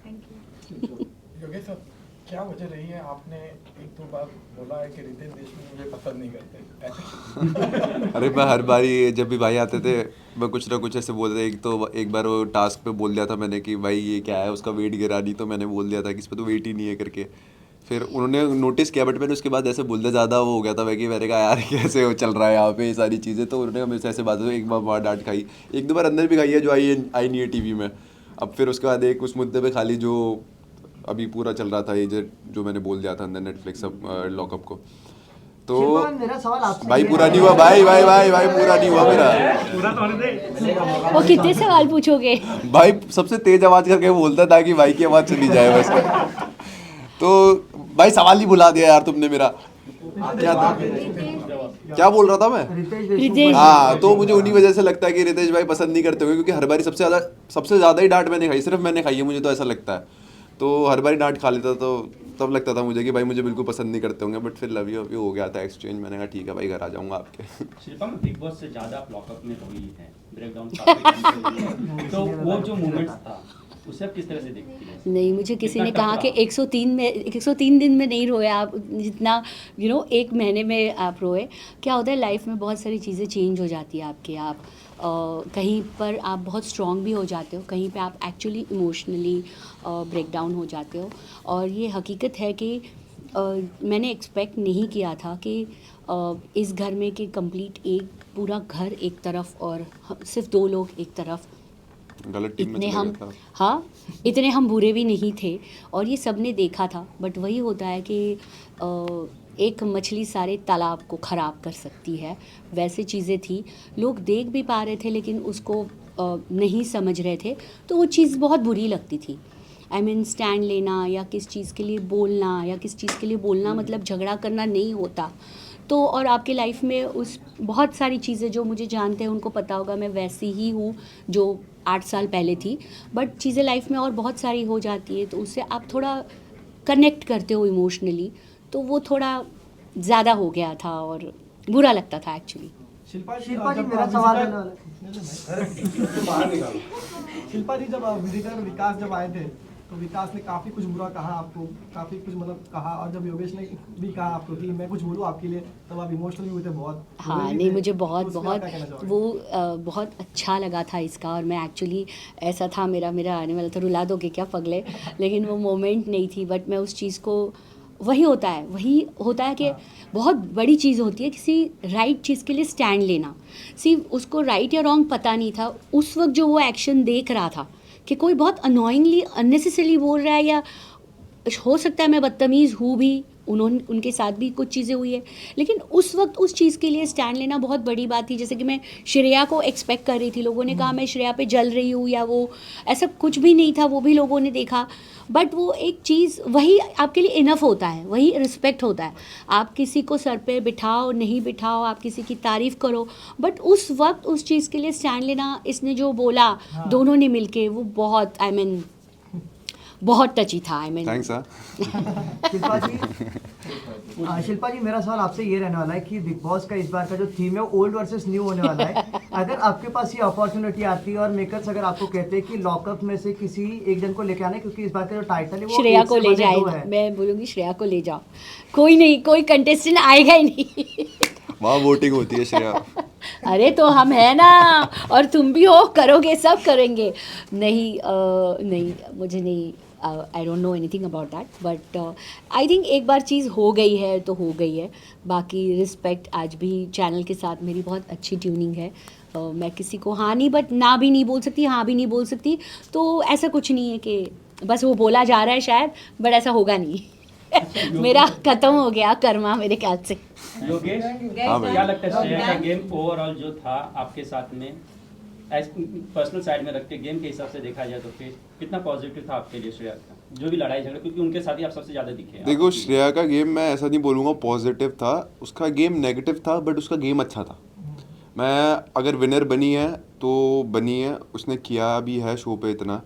Thank you. योगेश सर, क्या वजह रही है? आपने एक दो बार बोला है कि रितेश देशमुख मुझे पसंद नहीं करते, ऐसे? अरे मैं हर बार जब भी भाई आते थे मैं कुछ ना कुछ ऐसे बोल रहा। एक बार वो टास्क पे बोल दिया था मैंने कि भाई ये क्या है, उसका वेट गिरा नहीं, तो मैंने बोल दिया था कि इस पर तो वेट ही नहीं है करके। फिर उन्होंने नोटिस किया, बट मैंने उसके बाद ऐसे बोलते ज़्यादा वो हो गया था कि मैंने कहा यार कैसे वो चल रहा है यहाँ पे ये सारी चीज़ें। तो उन्होंने हमेशा ऐसे बात, एक बार वहाँ डांट खाई, एक दो बार अंदर भी खाई है जो आई नहीं है टीवी में। अब फिर उसके बाद एक उस मुद्दे पे खाली जो अभी पूरा चल रहा था ये जो मैंने बोल दिया था अंदर नेटफ्लिक्स लॉकअप को, तो शिल्पा, मेरा सवाल आपसे भाई ये पूरा है- नहीं हुआ, भाई पूरा नहीं हुआ मेरा। पूरा तो होने दे। वो कितने सवाल पूछोगे? भाई सबसे तेज आवाज करके वो बोलता था कि भाई की आवाज चली जाए बस। तो भाई सवाल ही बुला दिया यार तुमने मेरा, क्या था, क्या बोल रहा था मैं? रितेश रितेश। देशमुख। हाँ, तो मुझे उन्हीं वजह से लगता है कि रितेश भाई पसंद नहीं करते होंगे, क्योंकि हर बारी सबसे ज़्यादा ही डांट मैंने खाई, सिर्फ मैंने खाई है, मुझे तो ऐसा लगता है। तो हर बारी डांट खा लेता, तो तब लगता था मुझे कि भाई मुझे बिल्कुल पसंद नहीं करते होंगे, बट फिर लव यू हो गया था एक्सचेंज। मैंने कहा ठीक है भाई, घर आ जाऊँगा आपके। शिल्पा में बिग बॉस से ज़्यादा आप लॉकअप में रही है, ब्रेकडाउन काफी कम से हुई है। तो वो जो मोमेंट्स था उसे आप किस तरह से देखती हैं? नहीं, मुझे किसी कितना ने कहा टफ कि रहा? 103 दिन में नहीं रोए आप जितना एक महीने में आप रोए। क्या होता है लाइफ में, बहुत सारी चीज़ें चेंज हो जाती है आपके। आप कहीं पर आप बहुत स्ट्रॉन्ग भी हो जाते हो, कहीं पे आप एक्चुअली इमोशनली ब्रेक डाउन हो जाते हो। और ये हकीकत है कि मैंने एक्सपेक्ट नहीं किया था कि इस घर में कि कंप्लीट एक पूरा घर एक तरफ और सिर्फ 2 लोग एक तरफ, गलत टीम में इतने चले हम, गया था। हाँ, इतने हम बुरे भी नहीं थे और ये सब ने देखा था। बट वही होता है कि एक मछली सारे तालाब को ख़राब कर सकती है, वैसे चीज़ें थी। लोग देख भी पा रहे थे लेकिन उसको नहीं समझ रहे थे, तो वो चीज़ बहुत बुरी लगती थी। आई मीन स्टैंड लेना या किस चीज़ के लिए बोलना, या किस चीज़ के लिए बोलना मतलब झगड़ा करना नहीं होता। तो और आपके लाइफ में उस बहुत सारी चीज़ें जो मुझे जानते हैं उनको पता होगा, मैं वैसी ही हूँ जो 8 साल पहले थी। बट चीज़ें लाइफ में और बहुत सारी हो जाती है, तो उससे आप थोड़ा कनेक्ट करते हो इमोशनली, तो वो थोड़ा ज़्यादा हो गया था और बुरा लगता था एक्चुअली। शिल्पा जी, शिल्पा जी, जब मेरा आप सवाल visitor- करने वाला शिल्पा जी, जब विजिटर विकास जब आए थे तो विकास ने काफ़ी कुछ बुरा कहा आपको, काफ़ी कुछ मतलब कहा, और जब योगेश ने भी कहा आपको कि मैं कुछ बोलूँ आपके लिए, तब आप इमोशनल भी हुए थे बहुत। हाँ, रोए भी नहीं थे। मुझे तो बहुत उस पे आप बहुत क्या कहना चाहोगे? वो बहुत अच्छा लगा था इसका। और मैं एक्चुअली ऐसा था, मेरा आने वाला था, रुला दोगे क्या पगले, लेकिन वो मोमेंट नहीं थी। बट मैं उस चीज़ को, वही होता है कि बहुत बड़ी चीज़ होती है किसी राइट चीज़ के लिए स्टैंड लेना। सिर्फ उसको राइट या रॉन्ग पता नहीं था उस वक्त, जो वो एक्शन देख रहा था कि कोई बहुत अनोइंगली अननेसेसरी बोल रहा है, या हो सकता है मैं बदतमीज़ हूँ भी, उनके साथ भी कुछ चीज़ें हुई है, लेकिन उस वक्त उस चीज़ के लिए स्टैंड लेना बहुत बड़ी बात थी। जैसे कि मैं श्रेया को एक्सपेक्ट कर रही थी, लोगों ने कहा मैं श्रेया पे जल रही हूँ, या वो ऐसा कुछ भी नहीं था, वो भी लोगों ने देखा। बट वो एक चीज़, वही आपके लिए इनफ होता है, वही रिस्पेक्ट होता है। आप किसी को सर पे बिठाओ नहीं बिठाओ, आप किसी की तारीफ़ करो, बट उस वक्त उस चीज़ के लिए स्टैंड लेना, इसने जो बोला दोनों ने मिलके, वो बहुत बहुत टची था। थैंक्स। शिल्पा जी, शिल्पा जी, मेरा सवाल आपसे ये रहने वाला है कि बिग बॉस का इस बार का जो थीम है ओल्ड वर्सेस न्यू होने वाला है। अगर आपके पास ये अपॉर्चुनिटी आती है और मेकर्स अगर आपको कहते हैं कि लॉकअप में से किसी एक जन को लेके आना है, क्योंकि इस बार का जो टाइटल है वो श्रेया एक को से ले बने जाए, दो है। मैं बोलूँगी श्रेया को ले जाओ, कोई नहीं, कोई कंटेस्टेंट आएगा ही नहीं। वहाँ वोटिंग होती है श्रेया। अरे तो हम है ना, और तुम भी हो, करोगे, सब करेंगे। नहीं, मुझे नहीं, I don't know anything about that. But I think एक बार चीज़ हो गई है तो हो गई है। बाकी रिस्पेक्ट, आज भी चैनल के साथ मेरी बहुत अच्छी ट्यूनिंग है। मैं किसी को हाँ नहीं, बट ना भी नहीं बोल सकती, हाँ भी नहीं बोल सकती। तो ऐसा कुछ नहीं है कि बस वो बोला जा रहा है शायद, बट ऐसा होगा नहीं। मेरा खत्म हो गया कर्मा मेरे ख्याल से। योगेश, हाँ भाई। क्या लगता है श्रेया का गेम ओवरऑल जो था आपके साथ में, पर्सनल साइड में रख के गेम के हिसाब से देखा जाए तो फिर कितना पॉजिटिव था आपके लिए श्रेया का, जो भी लड़ाई झगड़ा, क्योंकि उनके साथ ही आप सबसे ज़्यादा दिखे हैं। देखो, श्रेया का गेम मैं ऐसा नहीं बोलूँगा पॉजिटिव था, उसका गेम नेगेटिव था, बट उसका गेम अच्छा था। मैं अगर विनर बनी है तो बनी है, उसने किया भी है शो पे इतना।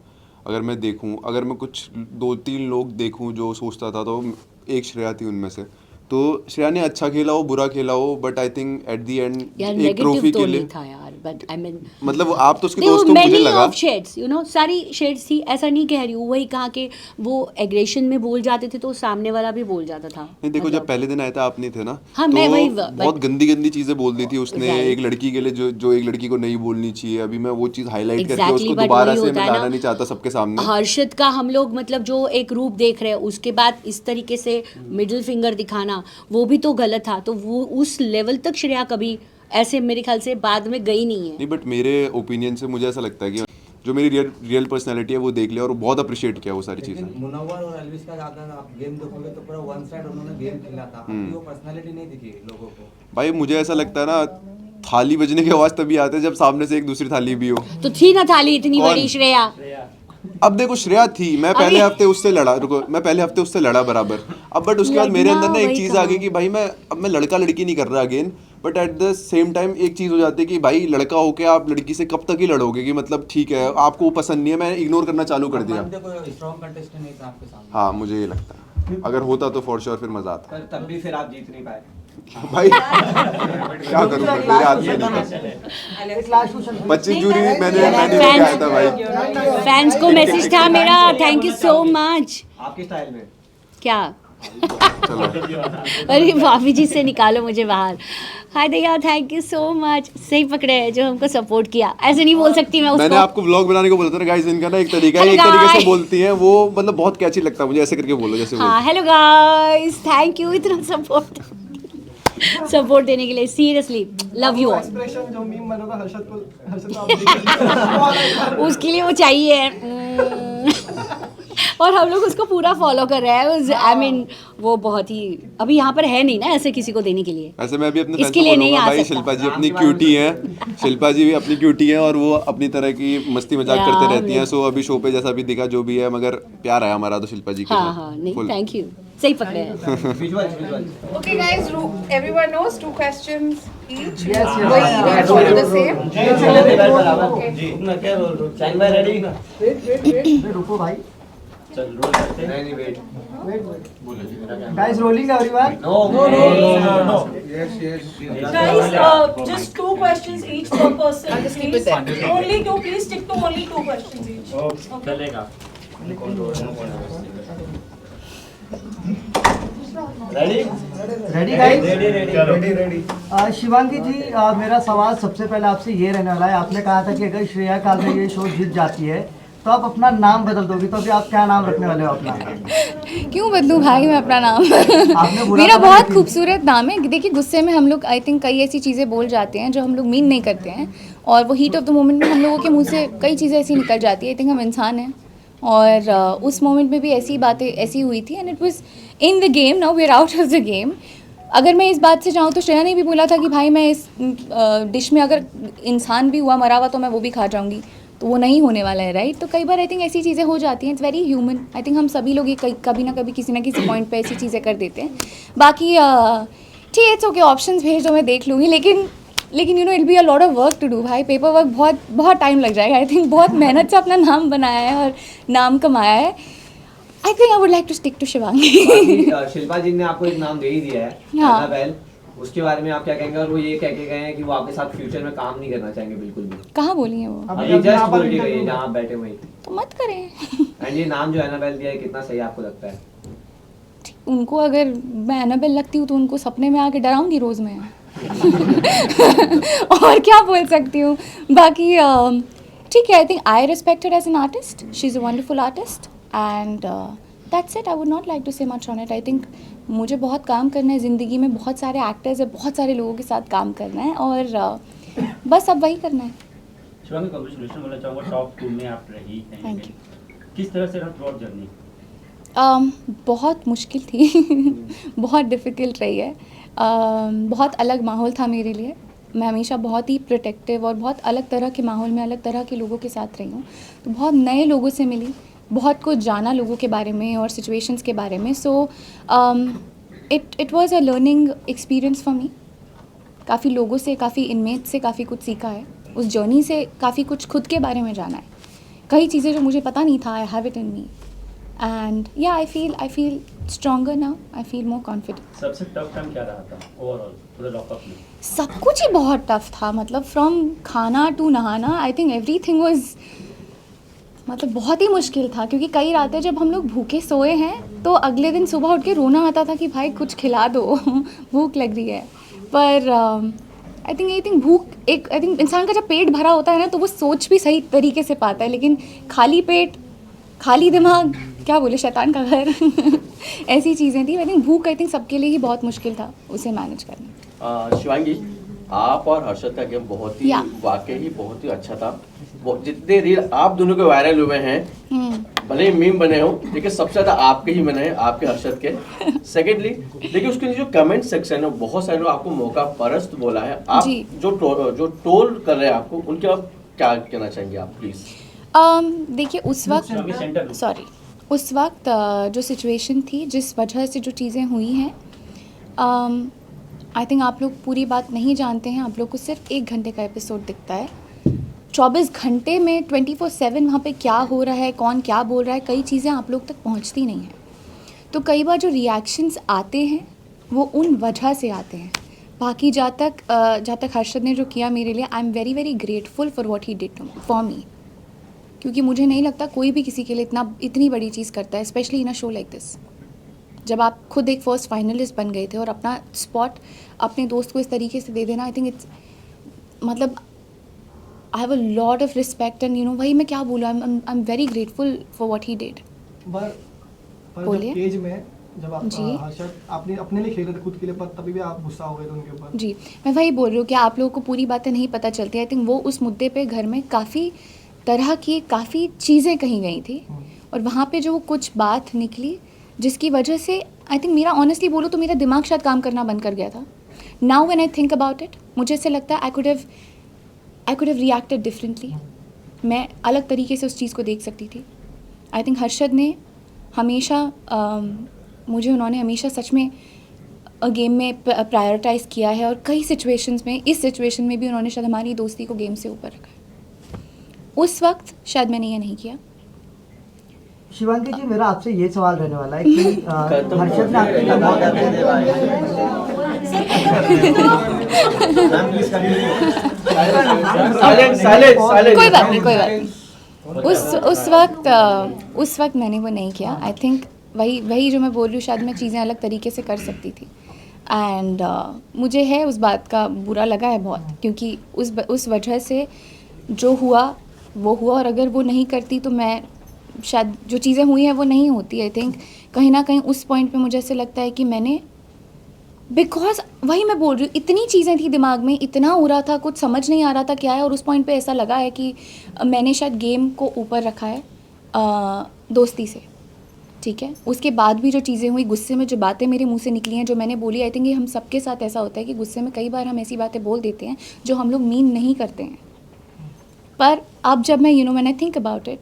अगर मैं देखूं, अगर मैं कुछ 2-3 लोग देखूं जो सोचता था, तो एक श्रेया थी उनमें से। तो श्रेया ने अच्छा खेला हो बुरा खेला हो, but I think at the end यार एक ट्रॉफी नेगेटिव तो के लिए, नहीं था यार, बट आई मीन मतलब आप तो उसके दोस्त हो, मुझे लगा। ऑफ शेड्स, सारी शेड्स थी, ऐसा नहीं कह रही हूँ। वही कहा कि वो एग्रेशन में बोल जाते थे तो सामने वाला भी बोल जाता था। नहीं देखो, जब पहले दिन आया था आप नहीं थे ना, हाँ, तो मैं वही बहुत गंदी गंदी चीजें बोल दी थी उसने Right. एक लड़की के लिए, जो एक लड़की को नहीं बोलनी चाहिए। अभी मैं वो चीज हाईलाइट करके Exactly, उसको but दोबारा वही से होता मैं है ना, लाना नहीं चाहता सबके सामने। हर्षित का हम लोग मतलब जो एक रूप देख रहे हैं, उसके बाद इस तरीके से मिडिल फिंगर दिखाना, वो भी तो गलत था। तो वो उस लेवल तक श्रेया कभी ऐसे मेरे ख्याल से बाद में गई नहीं है। नहीं, बट मेरे ओपिनियन से मुझे ऐसा लगता है कि जो मेरी रियल पर्सनैलिटी है वो देख लिया और बहुत अप्रिशिएट किया वो सारी चीज़ें। मुनव्वर और एल्विस का अगर आप गेम देखोगे तो पूरा वन साइड उन्होंने गेम खेला था, आपकी वो पर्सनालिटी नहीं दिखी लोगों को। भाई मुझे ऐसा लगता है ना, थाली बजने की आवाज़ तभी आती है जब सामने से एक दूसरी थाली भी हो। तो थी ना थाली इतनी कौन? बड़ी श्रेया। अब देखो श्रेया थी, मैं पहले हफ्ते उससे लड़ा, रुको, मैं पहले हफ्ते उससे लड़ा बराबर। अब बट उसके बाद मेरे अंदर ना एक चीज़ आ गई कि भाई मैं लड़का लड़की नहीं कर रहा again, but at the same time एक चीज़ हो जाती है कि भाई लड़का होके आप लड़की से कब तक ही लड़ोगे, कि मतलब ठीक है आपको वो पसंद नहीं है, मैं इग्नोर करना चालू कर दिया। स्ट्रॉन्ग कंटेस्टेंट नहीं था आपके सामने। हाँ मुझे ये लगता है, अगर होता तो फॉर श्योर फिर मजा आता। पर तब भी फिर आप जीत नहीं पाए। भाई क्या करूँ, मेरे हाथ में नहीं। एक लास्ट क्वेश्चन 25 जूरी मैंने आया था भाई। फैंस को मैसेज था मेरा, थैंक यू सो मच। आपके स्टाइल में क्या? चलो अरे भाभी जी से निकालो मुझे बाहर। हाय दया, थैंक यू सो मच। सही पकड़े हैं जो हमको सपोर्ट किया, ऐसे नहीं बोल सकती मैं मैंने उसको। आपको व्लॉग बनाने को बोला था ना गाइस, इनका ना एक तरीका है, Hello एक तरीके से guys. बोलती हैं वो, मतलब बहुत कैची लगता है मुझे, ऐसे करके बोलो जैसे हाँ, हेलो गाइस, थैंक यू इतना सपोर्ट देने के लिए। Seriously love you all. Expression जो मीम बना था हर्षद को आप देखिए। उसके लिए वो चाहिए और हम लोग उसको पूरा फॉलो कर रहे हैं। आई मीन वो बहुत ही अभी यहाँ पर है नहीं ना ऐसे किसी को देने के लिए। ऐसे मैं भी अपने फैंस इसके को लिए नहीं बोलूंगा आ भाई, सकता। शिल्पा जी अपनी क्यूटी हैं, शिल्पा जी भी अपनी क्यूटी हैं और वो अपनी तरह की मस्ती मजाक Yeah, करते रहती हैं। मैं- सो अभी शो पे जैसा भी दिखा जो भी है, मगर प्यार आया हमारा तो शिल्पा जी के हाँ साथ। हाँ, नहीं Full. थैंक यू, सही पकड़े हैं। Visual Okay, guys, everyone knows 2 questions each. Yes, yes. Wait, we follow the same. क्या बोल रहे हो? Child bye ready? वेट रुको भाई, चल रोल करते हैं। नहीं wait. Wait guys, rolling everyone. No. Guys, just 2 questions each per person. Just keep it there. Only 2, please stick to only 2 questions each. चलेगा। Ready? Ready guys? Ready. Shivangi ji, मेरा सवाल सबसे पहले आपसे ये रहने वाला है। आपने कहा था कि अगर श्रेया काल में ये शो जीत जाती है तो आप अपना नाम बदल दोगी, तो अभी आप क्या नाम रखने वाले हो अपना? क्यों बदलूं भाई मैं अपना नाम? आपने बुरा मेरा कहा बहुत लेकिन- खूबसूरत नाम है। देखिए गुस्से में हम लोग आई थिंक कई ऐसी चीज़ें बोल जाते हैं जो हम लोग मीन नहीं करते हैं, और वो हीट ऑफ द मोमेंट में हम लोगों के मुंह से कई चीज़ें ऐसी निकल जाती है। आई थिंक हम इंसान हैं, और उस मोमेंट में भी ऐसी बातें ऐसी हुई थी, and it was in the game, now we are out of the game. अगर मैं इस बात से चाहूँ तो श्रेया ने भी बोला था कि भाई मैं इस डिश में अगर इंसान भी हुआ मरा हुआ तो मैं वो भी खा जाऊँगी, तो वो नहीं होने वाला है, राइट? तो कई बार आई थिंक ऐसी चीज़ें हो जाती हैं, it's very human. I think हम सभी लोग ये कभी ना कभी किसी ना किसी पॉइंट पे ऐसी चीज़ें कर देते हैं। बाकी ठीक है, इट्स ओके, ऑप्शंस भेज दो, मैं देख लूँगी, लेकिन you know it be a lot of work to do भाई। पेपर वर्क बहुत टाइम लग जाएगा। आई थिंक बहुत मेहनत से अपना नाम बनाया है और नाम कमाया है। I think I would like to stick to Shivangi. Shilpa ji ने आपको एक नाम दे ही दिया है, हाँ। एनाबेल। उसके बारे में आप क्या कहेंगे? और वो ये कह के गए हैं कि वो आपके साथ फ्यूचर में काम नहीं करना चाहेंगे बिल्कुल भी। कहाँ बोली है वो? ये जस्ट बोल के गई है जहाँ आप बैठे हुए। तो मत करें। एंड ये नाम जो एनाबेल दिया है कितना सही आपको लगता है? उनको अगर मैं एनाबेल लगती हूँ तो उनको सपने में आके डराऊंगी रोज़ मैं। और क्या बोल सकती हूँ बाकी। ठीक है, I think I respect her as an artist, she is a wonderful artist, and that's it. I would not like to say much on it. I think मुझे बहुत काम करना है ज़िंदगी में, बहुत सारे एक्टर्स है, बहुत सारे लोगों के साथ काम करना है, और बस अब वही करना है। शिवांगी कांग्रेचुलेशन बोलना चाहूँगा, टॉप 2 में आप रही हैं। Thank किस तरह से रहा थ्रू जर्नी? बहुत मुश्किल थी। बहुत डिफ़िकल्ट रही है। बहुत अलग माहौल था मेरे लिए। मैं हमेशा बहुत ही प्रोटेक्टिव और बहुत अलग तरह के माहौल में अलग तरह के लोगों के साथ रही हूँ, तो बहुत नए लोगों से मिली, बहुत कुछ जाना लोगों के बारे में और सिचुएशंस के बारे में। So it was a learning experience for me. काफ़ी लोगों से, काफ़ी इनमेट से काफ़ी कुछ सीखा है। उस जर्नी से काफ़ी कुछ खुद के बारे में जाना है। कई चीज़ें जो मुझे पता नहीं था, I have it in me, and yeah I feel stronger now, I feel more confident. सबसे टफ टाइम क्या रहा था ओवरऑल पूरे लॉकअप में? सब कुछ ही बहुत टफ था, मतलब फ्रॉम खाना टू नहाना, आई थिंक एवरीथिंग वाज मतलब बहुत ही मुश्किल था, क्योंकि कई रातें जब हम लोग भूखे सोए हैं तो अगले दिन सुबह उठ के रोना आता था कि भाई कुछ खिला दो, भूख लग रही है। पर आई थिंक भूख एक, आई थिंक इंसान का जब पेट भरा होता है ना तो वो सोच भी सही तरीके से पाता है, लेकिन खाली पेट खाली दिमाग, क्या बोले, शैतान का घर। ऐसी चीज़ें थी। आई थिंक भूख, आई थिंक सबके लिए ही बहुत मुश्किल था उसे मैनेज करना। शिवांगी, आप और हर्षद का गेम बहुत ही Yeah. वाकई ही बहुत ही अच्छा था। जितने रील आप दोनों के वायरल हुए हैं, भले ही मीम बने हो, लेकिन सबसे ज्यादा आपके ही बने हैं, आपके हर्षद के। सेकेंडली देखिए उसके जो कमेंट सेक्शन है, बहुत सारे लोग आपको मौका परस्त बोला है। आप जी। जो ट्रोल कर रहे हैं आपको, उनके आप क्या कहना चाहेंगे आप प्लीज? देखिए उस वक्त जो सिचुएशन थी, जिस वजह से जो चीज़ें हुई हैं, आई थिंक आप लोग पूरी बात नहीं जानते हैं। आप लोग को सिर्फ 1 घंटे का एपिसोड दिखता है। 24 घंटे में 24/7 वहाँ पे क्या हो रहा है, कौन क्या बोल रहा है, कई चीज़ें आप लोग तक पहुँचती नहीं हैं। तो कई बार जो रिएक्शंस आते हैं वो उन वजह से आते हैं। बाकी जहाँ तक हर्षद ने जो किया मेरे लिए, आई am very very grateful for what he did for me, क्योंकि मुझे नहीं लगता कोई भी किसी के लिए इतनी बड़ी चीज़ करता है, specially in a show like this. जब आप खुद एक फर्स्ट फाइनलिस्ट बन गए थे और अपना स्पॉट अपने दोस्त को इस तरीके से दे देना, आई थिंक इट्स मतलब आई have a lot of respect and you know, वही मैं क्या बोलूँ, आई am very grateful for what he did. पर बोलिए। जब केज में जब आप जी। हर्षद आपने अपने लिए खेल रहे थे खुद के लिए, पर तभी भी आप गुस्सा हो गए थे उनके ऊपर। जी, मैं वही बोल रही हूँ कि आप लोगों को पूरी बातें नहीं पता चलती। आई थिंक वो उस मुद्दे पे घर में काफ़ी तरह की काफ़ी चीज़ें कही गई थी, और वहाँ पे जो वो कुछ बात निकली जिसकी वजह से आई थिंक मेरा ऑनेस्टली बोलो तो मेरा दिमाग शायद काम करना बंद कर गया था। Now when I think about it, मुझे ऐसे लगता है I could have reacted differently. मैं अलग तरीके से उस चीज़ को देख सकती थी। आई थिंक हर्षद ने हमेशा उन्होंने हमेशा सच में गेम में प्रायोरिटाइज़ किया है, और कई सिचुएशंस में, इस सिचुएशन में भी उन्होंने शायद हमारी दोस्ती को गेम से ऊपर रखा है। उस वक्त शायद मैंने ये नहीं किया। शिवांगी जी, मेरा आपसे ये सवाल रहने वाला है कि हर्षद ने आपके लिए बहुत कोई बात नहीं। उस वक्त मैंने वो नहीं किया। आई थिंक वही जो मैं बोल रही हूँ, शायद मैं चीज़ें अलग तरीके से कर सकती थी। एंड मुझे है उस बात का बुरा लगा है बहुत, क्योंकि उस वजह से जो हुआ वो हुआ, और अगर वो नहीं करती तो मैं शायद जो चीज़ें हुई हैं वो नहीं होती। आई थिंक कहीं ना कहीं उस पॉइंट पे मुझे ऐसे लगता है कि मैंने, बिकॉज वही मैं बोल रही हूँ, इतनी चीज़ें थी दिमाग में, इतना हो रहा था, कुछ समझ नहीं आ रहा था क्या है, और उस पॉइंट पे ऐसा लगा है कि मैंने शायद गेम को ऊपर रखा है दोस्ती से। ठीक है, उसके बाद भी जो चीज़ें हुई, गुस्से में जो बातें मेरे मुंह से निकली हैं, जो मैंने बोली, आई थिंक ये हम सबके साथ ऐसा होता है कि गुस्से में कई बार हम ऐसी बातें बोल देते हैं जो हम लोग मीन नहीं करते हैं। पर अब जब मैं when I think about it,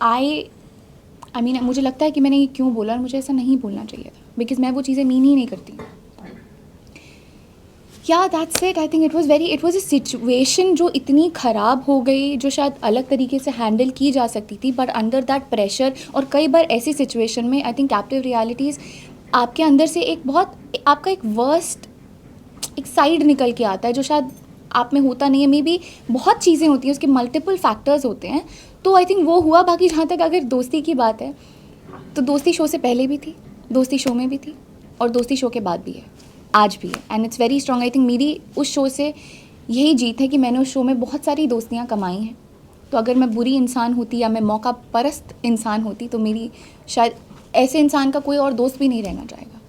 I mean मुझे लगता है कि मैंने ये क्यों बोला, और मुझे ऐसा नहीं बोलना चाहिए था, बिकॉज मैं वो चीज़ें मीन ही नहीं करती। या that's it. I think it was a situation जो इतनी ख़राब हो गई, जो शायद अलग तरीके से हैंडल की जा सकती थी, बट अंडर दैट प्रेशर, और कई बार ऐसी सिचुएशन में आई थिंक कैप्टिव रियलिटीज़ आपके अंदर से आपका एक वर्स्ट एक साइड निकल के आता है, जो शायद आप में होता नहीं है। मे बी बहुत चीज़ें होती हैं, उसके मल्टीपल फैक्टर्स होते हैं, तो आई थिंक वो हुआ। बाकी जहाँ तक अगर दोस्ती की बात है, तो दोस्ती शो से पहले भी थी, दोस्ती शो में भी थी, और दोस्ती शो के बाद भी है, आज भी है, and it's very strong. I think मेरी उस शो से यही जीत है कि मैंने उस शो में बहुत सारी दोस्तियाँ कमाई हैं। तो अगर मैं बुरी इंसान होती या मैं मौका परस्त इंसान होती, तो मेरी शायद ऐसे इंसान का कोई और दोस्त भी नहीं रहना चाहेगा।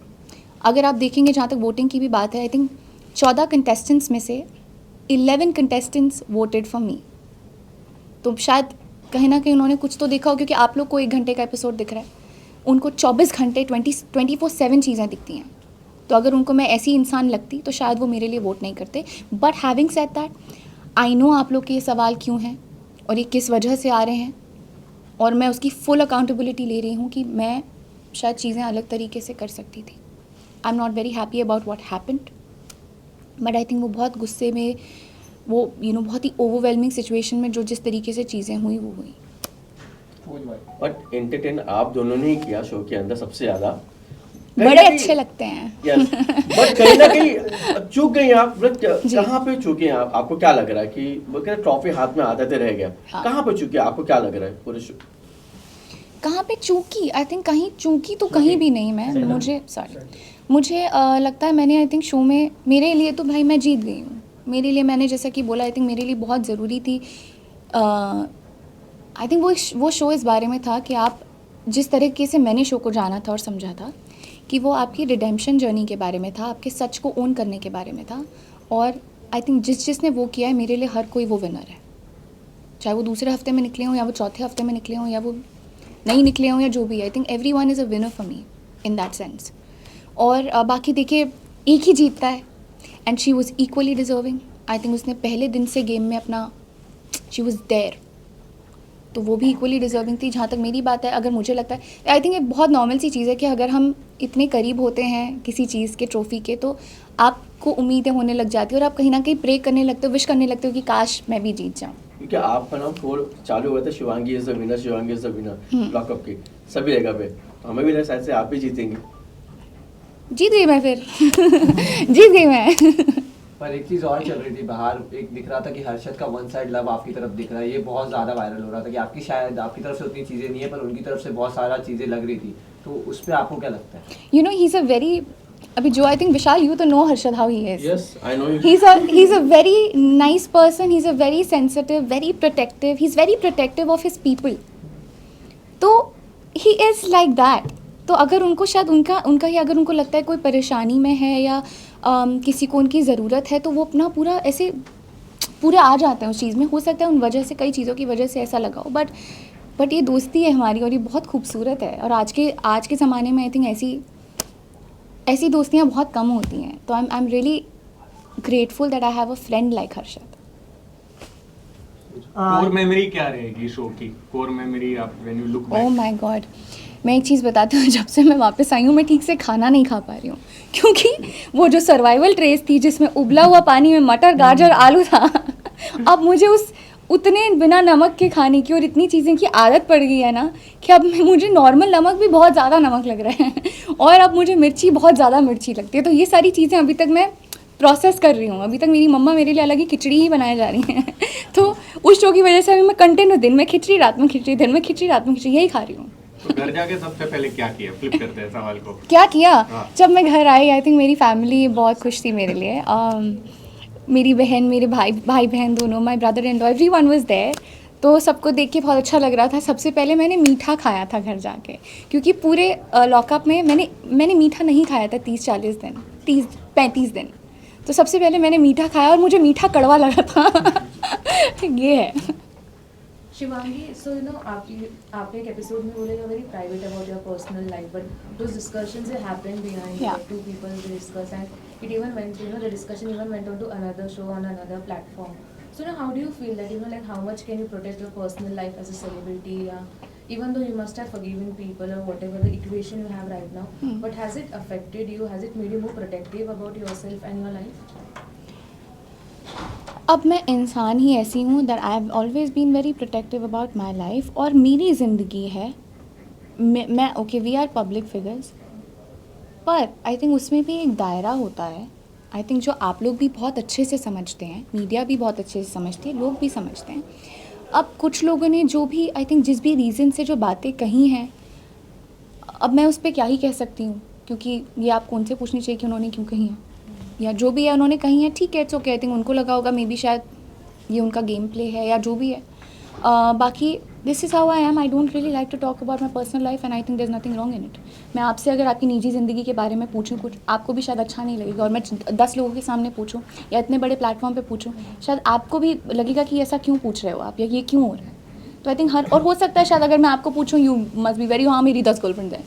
अगर आप देखेंगे, जहाँ तक वोटिंग की भी बात है, आई थिंक 14 कंटेस्टेंट्स में से 11 कंटेस्टेंट्स वोटेड फॉर मी। तो शायद कहीं ना कहीं उन्होंने कुछ तो देखा हो, क्योंकि आप लोग को 1 घंटे का एपिसोड दिख रहा है, उनको 24 घंटे 24/7 चीज़ें दिखती हैं। तो अगर उनको मैं ऐसी इंसान लगती तो शायद वो मेरे लिए वोट नहीं करते। But having said that, I know आप लोग के ये सवाल क्यों हैं और ये किस वजह से आ रहे हैं, और मैं उसकी फुल अकाउंटेबिलिटी ले रही हूँ कि मैं शायद चीज़ें अलग तरीके से कर सकती थी। I am not very happy about what happened, but I think वो बहुत गुस्से में, वो बहुत ही ओवरवेलमिंग सिचुएशन में जो जिस तरीके से चीज़ें हुई वो हुई। बट एंटरटेन आप दोनों ने ही किया शो के अंदर सबसे ज़्यादा, बड़े अच्छे लगते हैं। यस, बट कहीं ना कहीं चूक गई आप। कहाँ पे चूके हैं आप? आपको क्या लग रहा है कि ट्रॉफी हाथ में आते रह गया, कहाँ पे चूके? आपको क्या लग रहा है पूरे शो? कहाँ पे चूकी? आई थिंक कहीं चूकी तो कहीं भी नहीं मैं, मुझे लगता है मैंने, आई थिंक शो में मेरे लिए तो भाई मैं जीत गई हूँ। मेरे लिए, मैंने जैसा कि बोला, आई थिंक मेरे लिए बहुत ज़रूरी थी। आई थिंक वो शो इस बारे में था कि आप जिस तरीके से मैंने शो को जाना था और समझा था कि वो आपकी रिडेम्पशन जर्नी के बारे में था, आपके सच को ओन करने के बारे में था, और आई थिंक जिसने वो किया है, मेरे लिए हर कोई वो विनर है, चाहे वो दूसरे हफ्ते में निकले हों या वो चौथे हफ्ते में निकले हों या वो नहीं निकले हों या जो भी है। I think every one is a winner for me in that sense. और बाकी देखिए, एक ही जीतता है and she was equally deserving. I think उसने पहले दिन से गेम में अपना, शी वॉज देयर, तो वो भी इक्वली डिजर्विंग थी। जहाँ तक मेरी बात है, अगर मुझे लगता है, आई थिंक एक बहुत नॉर्मल सी चीज़ है कि अगर हम इतने करीब होते हैं किसी चीज़ के, ट्रॉफी के, तो आपको उम्मीदें होने लग जाती है और आप कहीं ना कहीं प्रे करने लगते हो, विश करने लगते हो कि काश मैं भी जीत जाऊँ। क्योंकि आपका नाम फोर चालू हुआ था, Shivangi is the winner, Shivangi is the winner lockup की सभी जगह पे, तो हमें भी लगा शायद से आप भी जीतेंगे। जीत गई मैं फिर जीत गई मैं। पर एक चीज और चल रही थी बाहर, एक दिख रहा था कि हर्षद का वन साइड लव आपकी तरफ दिख रहा है, ये बहुत ज्यादा वायरल हो रहा था कि आपकी शायद आपकी तरफ से उतनी चीजें नहीं है पर उनकी तरफ से बहुत सारा चीजें लग रही थी, तो उस पर आपको क्या लगता है? You know, he is a very, अभी जो आई थिंक विशाल, यू तो know Harshad how he is. Yes I know you. He is a very nice person, he is a very sensitive, very protective, he is very protective of his people, तो ही इज़ लाइक दैट। तो अगर उनको शायद उनका ही अगर उनको लगता है कोई परेशानी में है या किसी को उनकी ज़रूरत है, तो वो अपना पूरा ऐसे पूरे आ जाते हैं उस चीज़ में। हो सकता है उन वजह से, कई चीज़ों की वजह से ऐसा लगा हो, बट ये दोस्ती है हमारी और ये बहुत खूबसूरत है। और आज के ज़माने में आई थिंक ऐसी दोस्तियाँ बहुत कम होती हैं, तो I am really grateful that I have a friend like Harshad. Core memory क्या रहेगी शो की? कोर मेमोरी आप when you look back. Oh my God, मैं एक चीज़ बताती हूँ, जब से मैं वापस आई हूँ मैं ठीक से खाना नहीं खा पा रही हूँ, क्योंकि वो जो सर्वाइवल ट्रेस थी जिसमें उबला हुआ पानी में मटर, गाजर, आलू था, अब मुझे उतने बिना नमक के खाने की और इतनी चीज़ें की आदत पड़ गई है ना कि अब मुझे नॉर्मल नमक भी बहुत ज़्यादा नमक लग रहा है और अब मुझे मिर्ची बहुत ज़्यादा मिर्ची लगती है। तो ये सारी चीज़ें अभी तक मैं प्रोसेस कर रही हूँ। अभी तक मेरी मम्मा मेरे लिए अलग ही खिचड़ी ही बनाए जा रही हैं तो उस शो की वजह से अभी मैं कंटिन्यू दिन में खिचड़ी, रात में खिचड़ी, दिन में खिचड़ी, रात में खिचड़ी, यही खा रही हूँ। तो घर जाके सबसे पहले क्या किया? फ्लिप करते हैं सवाल को। क्या किया? हाँ। जब मैं घर आई, आई थिंक मेरी फैमिली बहुत खुश थी मेरे लिए। मेरी बहन, मेरे भाई बहन दोनों, my brother in law, everyone was there, तो सबको देख के बहुत अच्छा लग रहा था। सबसे पहले मैंने मीठा खाया था घर जाके, क्योंकि पूरे लॉकअप में मैंने मीठा नहीं खाया था 35 दिन। तो सबसे पहले मैंने मीठा खाया और मुझे मीठा कड़वा लगा था ये है। शिवांगी, so you know, आपने एक एपिसोड में बोले very private about your personal life, but those discussions that happened behind Yeah. the two people they discuss, and it even went, you know, the discussion even went on to another show on another platform. So now, how do you feel that, you know, like how much can you protect your personal life as a celebrity? Even though you must have forgiven people or whatever the equation you have right now, but has it affected you? Has it made you more protective about yourself and your life? अब मैं इंसान ही ऐसी हूँ that I have always been very protective about my life, और मेरी ज़िंदगी है, मैं okay, we are public figures, पर आई थिंक उसमें भी एक दायरा होता है। आई थिंक जो आप लोग भी बहुत अच्छे से समझते हैं, मीडिया भी बहुत अच्छे से समझती है, लोग भी समझते हैं। अब कुछ लोगों ने जो भी आई थिंक जिस भी रीज़न से जो बातें कही हैं, अब मैं उस पर क्या ही कह सकती हूँ, क्योंकि ये आपको उनसे पूछनी चाहिए कि उन्होंने क्यों कही है, या जो भी है उन्होंने कही है, ठीक है, इट्स ओके। आई थिंक उनको लगा होगा मे बी शायद ये उनका गेम प्ले है या जो भी है। बाकी this is how I am, I don't really like to talk about my personal life and I think there is nothing wrong in it. मैं आपसे अगर आपकी निजी ज़िंदगी के बारे में पूछूं कुछ, आपको भी शायद अच्छा नहीं लगेगा, और मैं 10 लोगों के सामने पूछूं या इतने बड़े प्लेटफॉर्म पे पूछूं, शायद आपको भी लगेगा कि ऐसा क्यों पूछ रहे हो आप, या ये क्यों हो रहा है। तो आई थिंक और हो सकता है शायद अगर मैं आपको पूछूँ यू मस्ट बी वेरी, हाँ मेरी 10 गर्लफ्रेंड्स हैं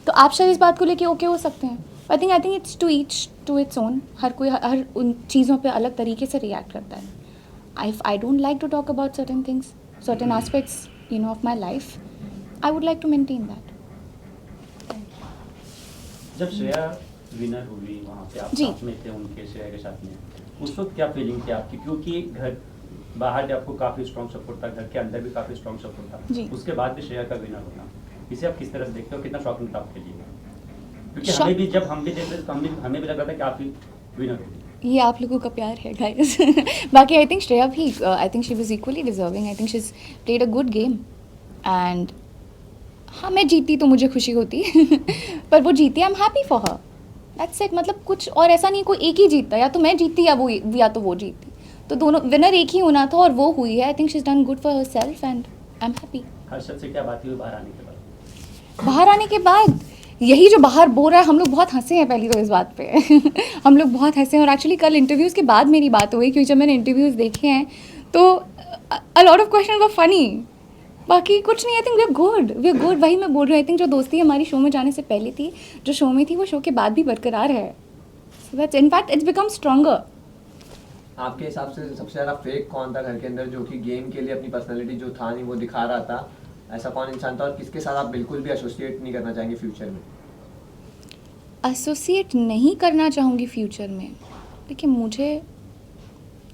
तो आप शायद इस बात को लेके ओके हो सकते हैं। I think it's to each to its own. हर कोई हर उन चीज़ों पे अलग तरीके से रिएक्ट करता है। I don't like to talk about certain things, certain aspects you know of my life. I would like to maintain that. जब श्रेया विनर हुई वहाँ पे आप साथ में थे, उनके श्रेया के साथ में, उस वक्त क्या फीलिंग थी आपकी? क्योंकि घर बाहर भी आपको काफ़ी स्ट्रॉन्ग सपोर्ट था, घर के अंदर भी काफ़ी स्ट्रॉन्ग सपोर्ट था, उसके बाद भी श्रेया का विनर होना, इसे आप किस तरह से देखते हो? कितना शॉकिंग था आपके लिए? क्योंकि हमें भी जब हम भी देखते तो हमें भी लग रहा था कि आप ही विनर होगी। ये आप लोगों का प्यार है गाइस बाकी आई थिंक श्रेया भी, I think she was equally deserving. I think she has played a good game and हाँ, मैं जीती तो मुझे खुशी होती पर वो जीती, आई am happy for her, that's it. मतलब कुछ और ऐसा नहीं कोई एक ही जीतता, या तो मैं जीतती या तो वो जीतती, तो दोनों विनर एक ही होना था और वो हुई है। I think she is done good for herself and I am happy. Harshad से क्या बात हुई बाहर आने के बाद? बाहर आने के बाद यही जो बाहर बोल रहा है, हम लोग बहुत हंसे हैं पहली तो इस बात पे हम लोग बहुत हंसे हैं। और एक्चुअली कल इंटरव्यूज़ के बाद मेरी बात हुई, क्योंकि जब मैंने इंटरव्यूज़ देखे हैं तो a lot of question were funny, बाकी कुछ नहीं। I think we are good, वही मैं बोल रही हूँ। आई थिंक जो दोस्ती हमारी शो में जाने से पहले थी, जो शो में थी, वो शो के बाद भी बरकरार है। So that's in fact it's become stronger. आपके हिसाब से सबसे ज़्यादा फेक कौन था घर के अंदर, जो कि गेम के लिए अपनी पर्सनैलिटी जो था नहीं वो दिखा रहा था? ऐसा कौन इंसान था और किसके साथ आप बिल्कुल भी एसोसिएट नहीं करना चाहेंगे फ्यूचर में? एसोसिएट नहीं करना चाहूँगी फ्यूचर में? देखिए, मुझे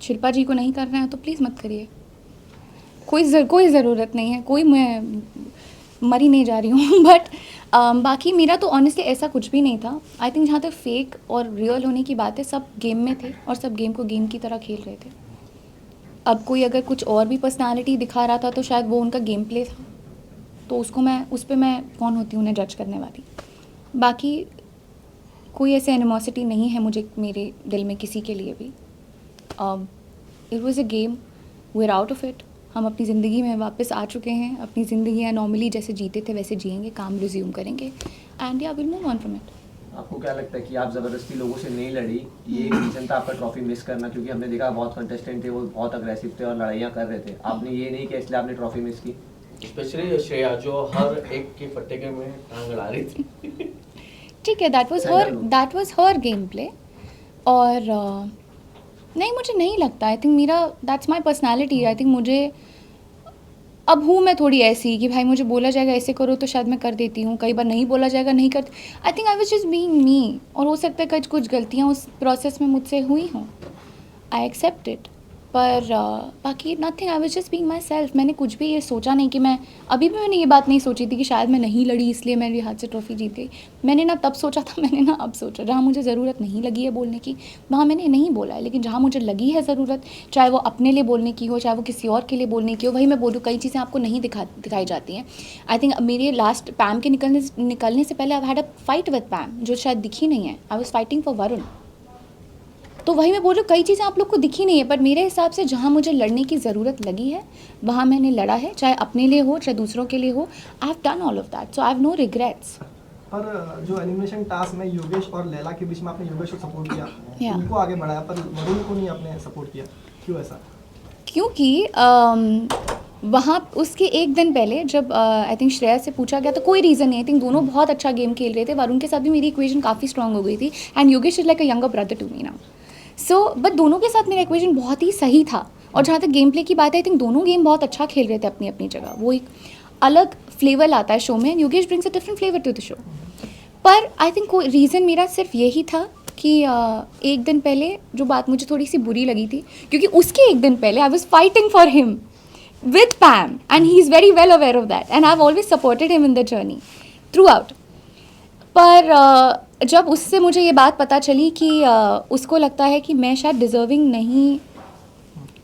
शिल्पा जी को नहीं करना है तो प्लीज़ मत करिए, कोई ज़रूरत नहीं है, कोई मैं मरी नहीं जा रही हूँ बट बाकी मेरा तो ऑनेस्टली ऐसा कुछ भी नहीं था। आई थिंक जहाँ तक फेक और रियल होने की बात है, सब गेम में थे और सब गेम को गेम की तरह खेल रहे थे। अब कोई अगर कुछ और भी पर्सनालिटी दिखा रहा था तो शायद वो उनका गेम प्ले था, तो उस पर मैं कौन होती हूँ उन्हें जज करने वाली। बाकी कोई ऐसे एनिमोसिटी नहीं है मुझे मेरे दिल में किसी के लिए भी। It was a game, we are out of it. हम अपनी ज़िंदगी में वापस आ चुके हैं, अपनी ज़िंदगी नॉर्मली जैसे जीते थे वैसे जिएंगे, काम रिज्यूम करेंगे एंड या will move on from it. आपको क्या लगता है कि आप ज़बरदस्ती लोगों से नहीं लड़ी, ये एक रीज़न था आपका ट्रॉफी मिस करना? क्योंकि हमने देखा बहुत कंटेस्टेंट थे, वो बहुत अग्रेसिव थे और लड़ाइयाँ कर रहे थे। आपने ये नहीं किया इसलिए आपने ट्रॉफी मिस की? स्पेशली श्रेया जो हर एक के फटके में टांग अड़ा रही थी। ठीक है, that was her game play. और नहीं, मुझे नहीं लगता। आई थिंक मेरा that's my personality. I think मुझे अब हूँ मैं थोड़ी ऐसी कि भाई मुझे बोला जाएगा ऐसे करो तो शायद मैं कर देती हूँ, कई बार नहीं बोला जाएगा नहीं करती। आई think I was just being me, और हो सकता है कुछ गलतियाँ उस प्रोसेस में मुझसे हुई हों, आई एक्सेप्ट इट। पर बाकी nothing, I was just being myself. मैंने कुछ भी ये सोचा नहीं कि मैं अभी भी मैंने ये बात नहीं सोची थी कि शायद मैं नहीं लड़ी इसलिए मेरे हाथ से ट्रॉफी जीत गई। मैंने ना तब सोचा था, मैंने ना अब सोचा। जहाँ मुझे ज़रूरत नहीं लगी है बोलने की वहाँ मैंने नहीं बोला है, लेकिन जहाँ मुझे लगी है ज़रूरत, चाहे वो अपने लिए बोलने की हो चाहे वो किसी और के लिए बोलने की हो, वही मैं बोलूँ। कई चीज़ें आपको नहीं दिखाई जाती हैं। आई थिंक मेरे लास्ट पैम के निकलने से पहले I had a fight with Pam जो शायद दिखी नहीं है। I was fighting for Varun. तो वही मैं बोल रही हूँ, कई चीज़ें आप लोग को दिखी नहीं है, पर मेरे हिसाब से जहाँ मुझे लड़ने की ज़रूरत लगी है वहाँ मैंने लड़ा है, चाहे अपने लिए हो चाहे दूसरों के लिए हो। I have done all of that, so I have no regrets. पर जो एलिमिनेशन टास्क में योगेश और लैला के बीच में आपने योगेश को सपोर्ट किया, उनको आगे बढ़ाया, पर वरुण को नहीं आपने सपोर्ट किया, क्यों ऐसा? क्योंकि वहाँ उसके एक दिन पहले जब आई थिंक श्रेया से पूछा गया तो कोई रीज़न नहीं। आई थिंक दोनों बहुत अच्छा गेम खेल रहे थे। वरुण के साथ भी मेरी इक्वेशन काफ़ी स्ट्रॉन्ग हो गई थी and Yogesh is like a younger brother to me now. So but दोनों के साथ मेरा इक्वेशन बहुत ही सही था। और जहाँ तक गेम प्ले की बात है, आई थिंक दोनों गेम बहुत अच्छा खेल रहे थे अपनी अपनी जगह। वो एक अलग फ्लेवर लाता है शो में and Yogesh brings a different flavour to the show. पर आई थिंक कोई रीज़न मेरा सिर्फ यही था कि एक दिन पहले जो बात मुझे थोड़ी सी बुरी लगी थी, क्योंकि उसके एक दिन पहले आई was fighting for him with Pam and he is very well aware of that and I've always supported him in the journey throughout. पर जब उससे मुझे ये बात पता चली कि उसको लगता है कि मैं शायद डिज़र्विंग नहीं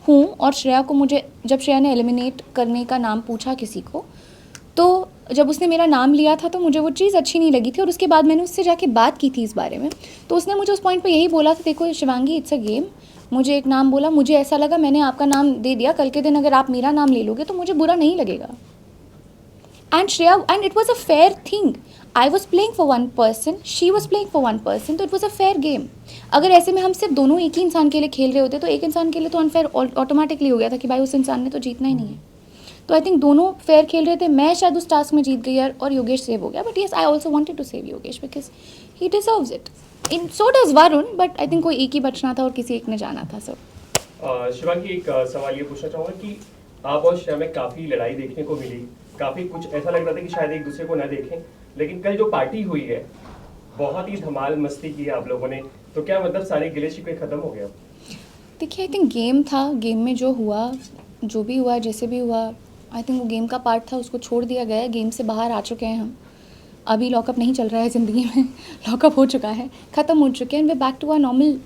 हूँ, और श्रेया को मुझे जब श्रेया ने एलिमिनेट करने का नाम पूछा किसी को, तो जब उसने मेरा नाम लिया था तो मुझे वो चीज़ अच्छी नहीं लगी थी। और उसके बाद मैंने उससे जाके बात की थी इस बारे में, तो उसने मुझे उस पॉइंट पे यही बोला था, देखो शिवांगी इट्स अ गेम, मुझे एक नाम बोला, मुझे ऐसा लगा मैंने आपका नाम दे दिया, कल के दिन अगर आप मेरा नाम ले लोगे तो मुझे बुरा नहीं लगेगा। And Shreya, and it was a fair thing. I was playing for one person, she was playing for one person, तो it was a fair game. अगर ऐसे में हम सिर्फ दोनों एक ही इंसान के लिए खेल रहे होते तो एक इंसान के लिए तो अनफेयर ऑटोमेटिकली हो गया था कि भाई उस इंसान ने तो जीतना ही नहीं है। तो आई थिंक दोनों फेयर खेल रहे थे। मैं शायद उस टास्क में जीत गई और योगेश सेव हो गया, but yes I also wanted to save Yogesh because he deserves it. And so does Varun, but I think कोई एक ही बचना था और किसी एक ने जाना था। सो शिवांगी, एक सवाल ये पूछना चाहूँगा कि आप और श्रेया में काफ़ी लड़ाई देखने को मिली, काफ़ी कुछ ऐसा लग रहा था कि शायद एक दूसरे को ना देखें, लेकिन कल जो पार्टी हुई है बहुत ही धमाल मस्ती की आप लोगों ने, तो क्या मतलब सारे गिले शिकवे खत्म हो गया? देखिए, आई थिंक गेम था, गेम में जो हुआ, जो भी हुआ, जैसे भी हुआ, आई थिंक वो गेम का पार्ट था, उसको छोड़ दिया गया है। गेम से बाहर आ चुके हैं हम, अभी लॉकअप नहीं चल रहा है ज़िंदगी में, लॉकअप हो चुका है, ख़त्म हो चुके हैं, we back to our normal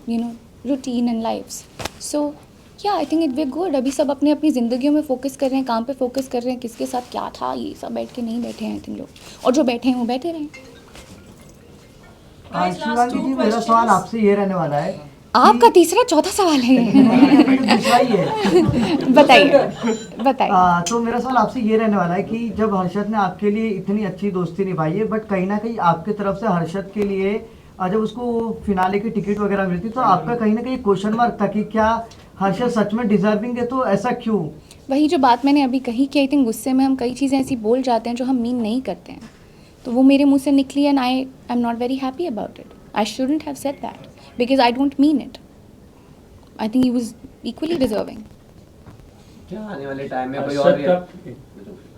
routine and lifes. So yeah I think it way good. अभी सब अपने अपनी ज़िंदगियों में फोकस कर रहे हैं, काम पे फोकस कर रहे हैं, किसके साथ क्या था ये सब बैठ के नहीं बैठे हैं आई थिंक लोग, और जो बैठे हैं वो बैठे रहें। शिवांगी जी, मेरा सवाल आपसे ये रहने वाला है, आपका तीसरा चौथा सवाल है दूसरा ही है। बताइए। तो मेरा सवाल आपसे ये रहने वाला है कि जब हर्षद ने आपके लिए इतनी अच्छी दोस्ती निभाई है, बट कहीं ना कहीं आपकी तरफ से हर्षद के लिए जब उसको फिनाले की टिकट वगैरह मिलती तो आपका कहीं ना कहीं क्वेश्चन मार्क था कि क्या हर्षद सच में डिजर्विंग है, तो ऐसा क्यों? वही जो बात मैंने अभी कही कि आई थिंक गुस्से में हम कई चीज़ें ऐसी बोल जाते हैं जो हम मीन नहीं करते हैं, तो वो मेरे मुंह से निकली and I am not very happy about it. I shouldn't have said that because I don't mean it. I think he was equally deserving. क्या आने वाले टाइम में कोई और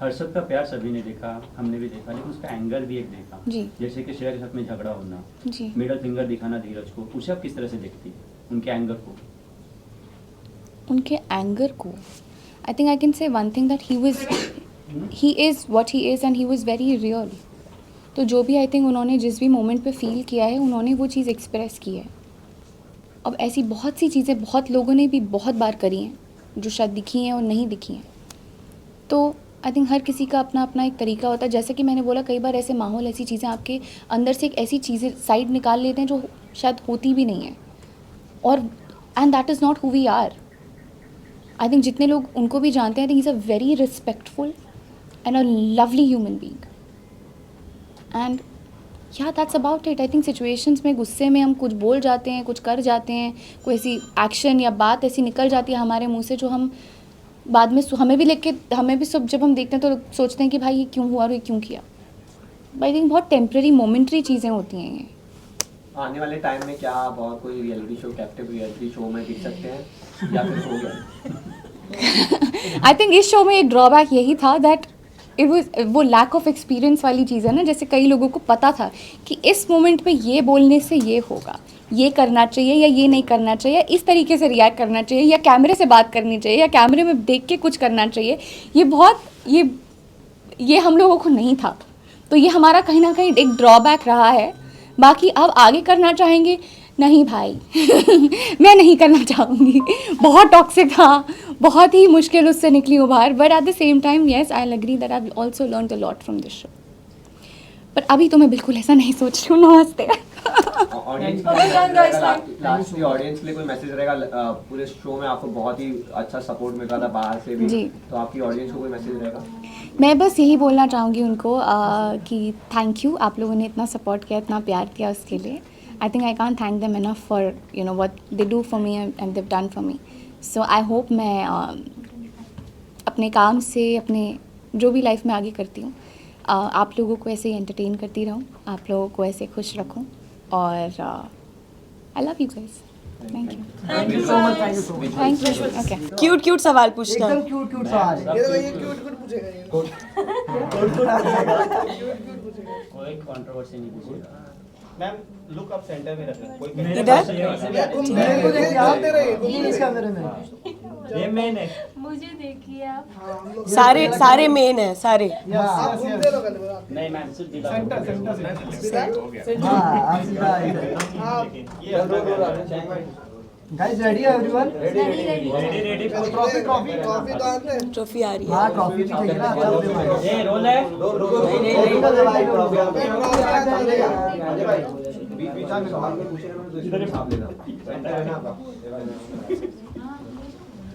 हर्षद का प्यार सभी ने देखा, हमने भी देखा, लेकिन उसका एंगर भी एक देखा जी. जैसे कि शेयर के साथ में झगड़ा होना, जी. मिडल फिंगर दिखाना धीरज को, उसे आप किस तरह से देखती उनके एंगर को? उनके एंगर को आई think I can say one thing that he is what he is and he was very real. तो जो भी आई थिंक उन्होंने जिस भी मोमेंट पे फील किया है उन्होंने वो चीज़ एक्सप्रेस की है. अब ऐसी बहुत सी चीज़ें बहुत लोगों ने भी बहुत बार करी हैं जो शायद दिखी हैं और नहीं दिखी हैं. तो आई थिंक हर किसी का अपना अपना एक तरीका होता है. जैसे कि मैंने बोला कई बार ऐसे माहौल ऐसी चीज़ें आपके अंदर से एक ऐसी चीज़ें साइड निकाल लेते हैं जो शायद होती भी नहीं है, और and that is not who we are. I think जितने लोग उनको भी जानते हैं, I think is a very respectful and a lovely human being. And yeah that's about it. I think situations में गुस्से में हम कुछ बोल जाते हैं, कुछ कर जाते हैं, कोई ऐसी एक्शन या बात ऐसी निकल जाती है हमारे मुंह से जो हम बाद में हमें भी सब जब हम देखते हैं तो सोचते हैं कि भाई ये क्यों हुआ और ये क्यों किया. आई थिंक बहुत टेम्प्रेरी मोमेंट्री चीज़ें होती हैं ये. आने वाले टाइम में क्या आप और कोई reality show, captive reality show में दिख सकते हैं या फिर हो गया? आई थिंक इस शो में एक ड्रॉबैक यही था दैट इट वाज वो लैक ऑफ एक्सपीरियंस वाली चीज़ है ना. जैसे कई लोगों को पता था कि इस मोमेंट पे ये बोलने से ये होगा, ये करना चाहिए या ये नहीं करना चाहिए, इस तरीके से रिएक्ट करना चाहिए या कैमरे से बात करनी चाहिए या कैमरे में देख के कुछ करना चाहिए. ये हम लोगों को नहीं था. तो ये हमारा कहीं ना कहीं एक ड्रॉबैक रहा है. बाकी अब आगे करना चाहेंगे, नहीं भाई मैं नहीं करना चाहूँगी. बहुत टॉक्सिक था, बहुत ही मुश्किल उससे निकली हूँ बाहर. But at the same time yes I agree that I also learn a lot from this show. पर अभी तो मैं बिल्कुल ऐसा नहीं सोच रही हूँ. नमस्ते. लास्टली ऑडियंस के लिए कोई मैसेज रहेगा? पूरे शो में आपको बहुत ही अच्छा सपोर्ट मिल रहा था बाहर से भी जी. तो आपकी ऑडियंस को कोई मैसेज रहेगा? मैं बस यही बोलना चाहूँगी उनको कि थैंक यू. आप लोगों ने इतना सपोर्ट किया, इतना प्यार किया, उसके लिए आई think I can't thank them enough for you know what they do for me and they've done for me. So I hope मैं अपने काम से, अपने जो भी लाइफ में आगे करती हूँ, आप लोगों को ऐसे ही एंटरटेन करती रहूँ, आप लोगों को ऐसे खुश रखूँ. और I love you guys. Thank you. Thank you so much. Thank you so much. Thank you. Okay. Cute सवाल पूछता है. एकदम क्यूट सवाल है. ये क्यूट पूछेगा ये. कोई कंट्रोवर्सी नहीं पूछेगा. मैम लुक आप सेंटर में रखें. कोई मेरे को देखिए आप दे रहे हैं इस कैमरे में. ये मेन है. मुझे देखिए आप. सारे मेन है सारे. आप घूमते रहो कल आप. नहीं मैम सिर्फ दिला. सेंटर. हां आप सीधा इधर. गाइस रेडी है एवरीवन? रेडी. ट्रॉफी तो आते हैं. ट्रॉफी आ रही है. हां ट्रॉफी भी चाहिए ना. ये रोल है. नहीं भाई बीच में सवाल में पूछे ना इधर ही भाग लेना. सेंटर है ना आपका?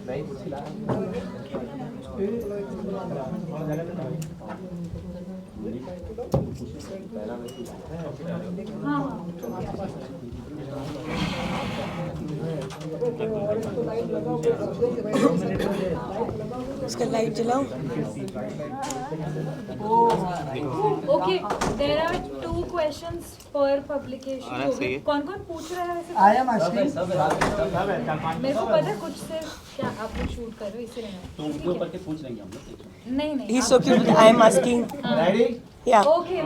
नहीं पूछिला. पहला उसका लाइट जलाओ. Okay, there are 2 questions per publication. कौन-कौन पूछ रहा है वैसे? I am asking. मेरे को पता है कुछ से क्या आप लोग शूट कर रहे हो इसीलिए. तो उनके ऊपर के पूछ लेंगे हम लोग. नहीं. He's so cute. I am asking. Ready? Yeah. Okay,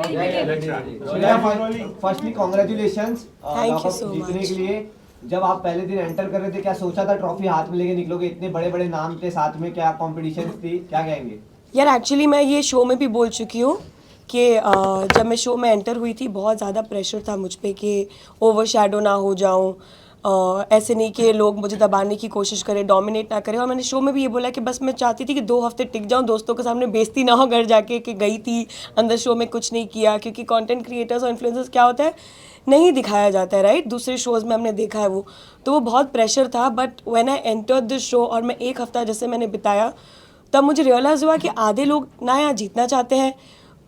firstly congratulations Thank you so जीतने much. के लिए. जब आप पहले दिन एंटर कर रहे थे क्या सोचा था ट्रॉफी हाथ में लेके निकलोगे? इतने बड़े बड़े नाम थे साथ में, क्या कॉम्पिटिशन थी, क्या कहेंगे? यार एक्चुअली मैं ये शो में भी बोल चुकी हूँ कि जब मैं शो में एंटर हुई थी बहुत ज़्यादा प्रेशर था मुझ पे कि ओवरशैडो ना हो जाऊँ. ऐसे नहीं कि लोग मुझे दबाने की कोशिश करें, डोमिनेट ना करें। और मैंने शो में भी ये बोला कि बस मैं चाहती थी कि 2 हफ्ते टिक जाऊँ, दोस्तों के सामने बेइज्जती ना हो घर जाके कि गई थी अंदर शो में कुछ नहीं किया, क्योंकि कंटेंट क्रिएटर्स और इन्फ्लुएंसर्स क्या होता है नहीं दिखाया जाता है, राइट। दूसरे शोज़ में हमने देखा है वो, तो वो बहुत प्रेशर था। But when I entered this show और मैं 1 हफ्ता जैसे मैंने बिताया, तब मुझे रियलाइज़ हुआ कि आधे लोग ना यहाँ जीतना चाहते हैं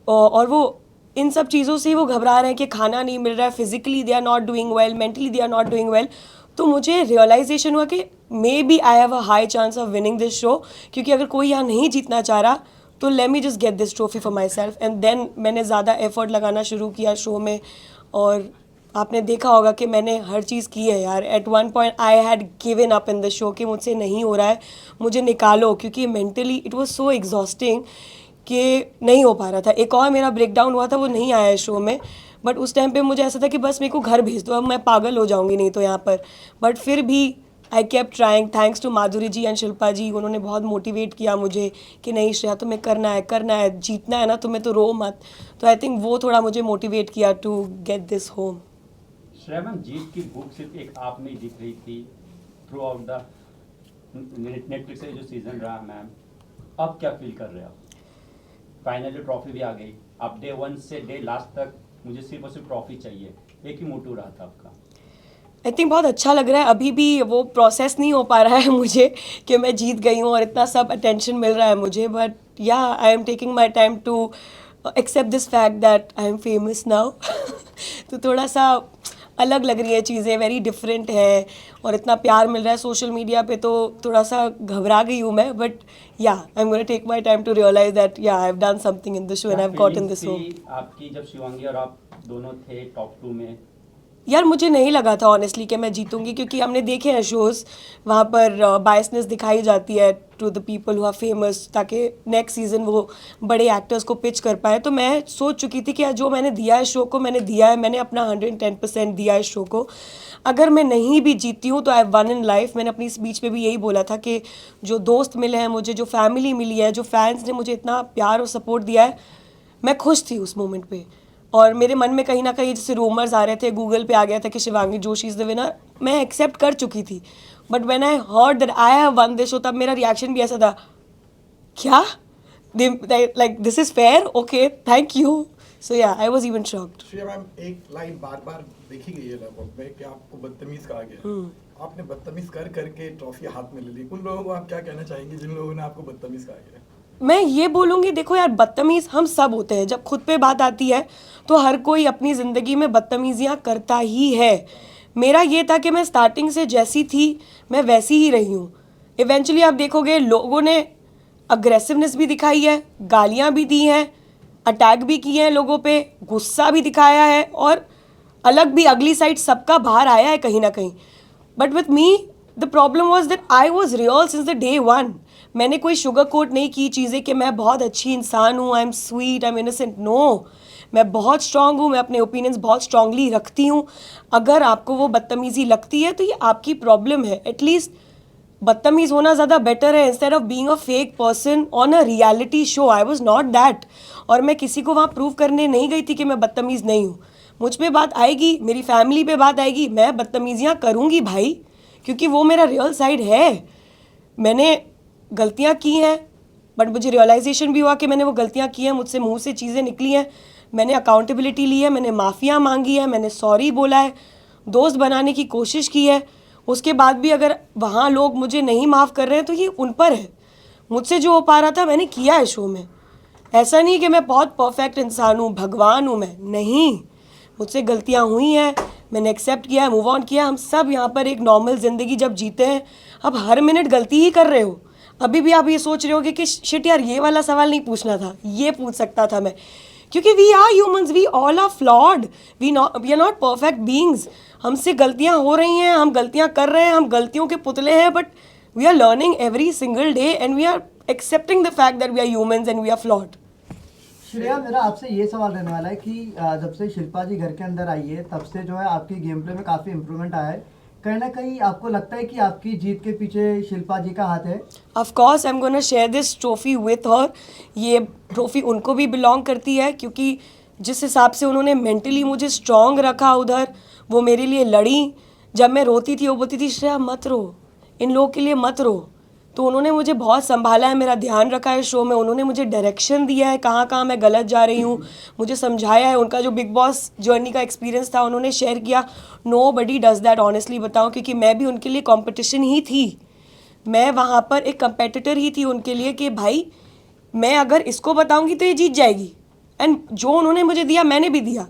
और वो इन सब चीज़ों से वो घबरा रहे हैं कि खाना नहीं मिल रहा है, physically they are not doing well, mentally they are not doing well. तो मुझे रियलाइजेशन हुआ कि maybe I have a high chance of winning this show, क्योंकि अगर कोई यहाँ नहीं जीतना चाह रहा तो let me just get this trophy for myself. And then मैंने ज़्यादा एफर्ट लगाना शुरू किया शो में, और आपने देखा होगा कि मैंने हर चीज़ की है यार। At one point I had given up in the show कि मुझसे नहीं हो रहा है, मुझे निकालो, क्योंकि mentally it was so exhausting कि नहीं हो पा रहा था। एक और मेरा ब्रेकडाउन हुआ था, वो नहीं आया है शो में, बट उस टाइम पे मुझे ऐसा था कि बस मेरे को घर भेज दो, अब मैं पागल हो जाऊंगी नहीं तो यहाँ पर। बट फिर भी I kept trying, thanks to Madhuri ji and Shilpa ji, उन्होंने बहुत मोटिवेट किया मुझे कि नहीं श्रेया तुम्हें करना है, जीतना है ना तुम्हें, तो रो मत। तो आई थिंक वो थोड़ा मुझे मोटिवेट किया to get this home. Shreya ma'am, जीत की भूख सिर्फ एक आप में ही दिख रही थी थ्रू आउट द नेटफ्लिक्स से जो सीजन रहा मैम, अब क्या फील कर रहे हो? फाइनली ट्रॉफी भी आ गई, अब डे 1 से डे लास्ट तक मुझे सिर्फ और सिर्फ ट्रॉफी चाहिए, एक ही मोटिव रहा था आपका। आई थिंक बहुत अच्छा लग रहा है, अभी भी वो प्रोसेस नहीं हो पा रहा है मुझे कि मैं जीत गई हूँ और इतना सब अटेंशन मिल रहा है मुझे। But yeah I am taking my time to accept this fact that I am famous now. तो थोड़ा सा अलग लग रही है चीज़ें, वेरी डिफरेंट है, और इतना प्यार मिल रहा है सोशल मीडिया पे, तो थोड़ा सा घबरा गई हूँ मैं। But yeah I am gonna take my time to realise that yeah I have done something in this show and I have gotten this home. आपकी जब शिवांगी और आप दोनों थे टॉप 2 में, यार मुझे नहीं लगा था ऑनेस्टली कि मैं जीतूंगी, क्योंकि हमने देखे हैं शोज़ वहाँ पर बायसनेस दिखाई जाती है to the people who are famous, ताकि नेक्स्ट सीज़न वो बड़े एक्टर्स को पिच कर पाए। तो मैं सोच चुकी थी कि जो मैंने दिया है शो को, मैंने दिया है, मैंने अपना 110% दिया है शो को। अगर मैं नहीं भी जीती हूँ तो आई वन इन लाइफ। मैंने अपनी स्पीच में भी यही बोला था कि जो दोस्त मिले हैं मुझे, जो फैमिली मिली है, जो फैंस ने मुझे इतना प्यार और सपोर्ट दिया है, मैं खुश थी उस मोमेंट पे। और मेरे मन में कहीं ना कहीं जैसे रूमर्स आ रहे थे, गूगल पे आ गया था कि Shivangi Joshi is the winner, मैं एक्सेप्ट कर चुकी थी। But when I heard that I have won this show, तब मेरा रिएक्शन भी ऐसा था, क्या like this is fair, okay thank you. So yeah I was even shocked. Shreya ma'am, एक लाइन बार बार देखी गई है लगभग में कि आपको बदतमीज कहा गया। आपने बदतमीज कर करके ट्रॉफी हाथ में ले ली, उन लोगों को आप क्या कहना चाहेंगे जिन लोगों ने आपको बदतमीज कहा गया? मैं ये बोलूँगी, देखो यार, बदतमीज़ हम सब होते हैं। जब खुद पे बात आती है तो हर कोई अपनी ज़िंदगी में बदतमीज़ियाँ करता ही है। मेरा ये था कि मैं स्टार्टिंग से जैसी थी मैं वैसी ही रही हूँ। इवेंचुअली आप देखोगे लोगों ने अग्रेसिवनेस भी दिखाई है, गालियाँ भी दी हैं, अटैक भी किए हैं लोगों पे, गुस्सा भी दिखाया है, और अलग भी अगली साइड सबका बाहर आया है कहीं ना कहीं। But with me the problem was that I was real since the day 1। मैंने कोई शुगर कोट नहीं की चीज़ें कि मैं बहुत अच्छी इंसान हूँ, I am sweet, I am innocent. No, मैं बहुत स्ट्रांग हूँ, मैं अपने ओपिनियंस बहुत स्ट्रांगली रखती हूँ। अगर आपको वो बदतमीज़ी लगती है तो ये आपकी प्रॉब्लम है। एटलीस्ट बदतमीज़ होना ज़्यादा बेटर है instead of being a fake person on a reality show. I was not that, और मैं किसी को वहाँ प्रूव करने नहीं गई थी कि मैं बदतमीज़ नहीं हूँ। मुझ पे बात आएगी, मेरी फैमिली पे बात आएगी, मैं बदतमीज़ियाँ करूँगी भाई, क्योंकि वो मेरा रियल साइड है। मैंने गलतियाँ की हैं, बट मुझे रियलाइजेशन भी हुआ कि मैंने वो गलतियाँ की हैं, मुझसे मुंह से चीज़ें निकली हैं, मैंने अकाउंटेबिलिटी ली है, मैंने माफ़ियाँ मांगी है, मैंने सॉरी बोला है, दोस्त बनाने की कोशिश की है। उसके बाद भी अगर वहाँ लोग मुझे नहीं माफ़ कर रहे हैं तो ये उन पर है। मुझसे जो हो पा रहा था मैंने किया है शो में। ऐसा नहीं कि मैं बहुत परफेक्ट इंसान हूँ, भगवान हूँ मैं, नहीं, मुझसे गलतियाँ हुई हैं, मैंने एक्सेप्ट किया है, मूव ऑन किया। हम सब यहाँ पर एक नॉर्मल ज़िंदगी जब जीते हैं, अब हर मिनट गलती ही कर रहे हो। अभी भी आप ये सोच रहे होगे कि शिट यार ये वाला सवाल नहीं पूछना था, ये पूछ सकता था मैं, क्योंकि we are humans, we all are flawed, we are not perfect beings. हमसे गलतियाँ हो रही हैं, हम गलतियाँ कर रहे हैं, हम गलतियों के पुतले हैं, but we are learning every single day and we are accepting the fact that we are humans and we are flawed. Shreya, मेरा आपसे ये सवाल रहने वाला है कि जब से शिल्पा जी घर के अंदर आई है तब से जो है आपकी गेम प्ले में काफ़ी इम्प्रूवमेंट आया है। कहीं ना कहीं आपको लगता है कि आपकी जीत के पीछे शिल्पा जी का हाथ है? Of course I am gonna share this trophy with her. ये ट्रॉफी उनको भी बिलोंग करती है, क्योंकि जिस हिसाब से उन्होंने मेंटली मुझे स्ट्रॉन्ग रखा उधर, वो मेरे लिए लड़ी, जब मैं रोती थी वो बोलती थी श्रेया मत रो, इन लोगों के लिए मत रो। तो उन्होंने मुझे बहुत संभाला है, मेरा ध्यान रखा है शो में, उन्होंने मुझे डायरेक्शन दिया है कहाँ कहाँ मैं गलत जा रही हूँ, मुझे समझाया है। उनका जो बिग बॉस जर्नी का एक्सपीरियंस था उन्होंने शेयर किया। नोबडी डज दैट ऑनेस्टली बताऊँ, क्योंकि मैं भी उनके लिए कंपटीशन ही थी। मैं वहाँ पर एक कंपेटिटर ही थी उनके लिए कि भाई मैं अगर इसको बताऊँगी तो ये जीत जाएगी। एंड जो उन्होंने मुझे दिया मैंने भी दिया।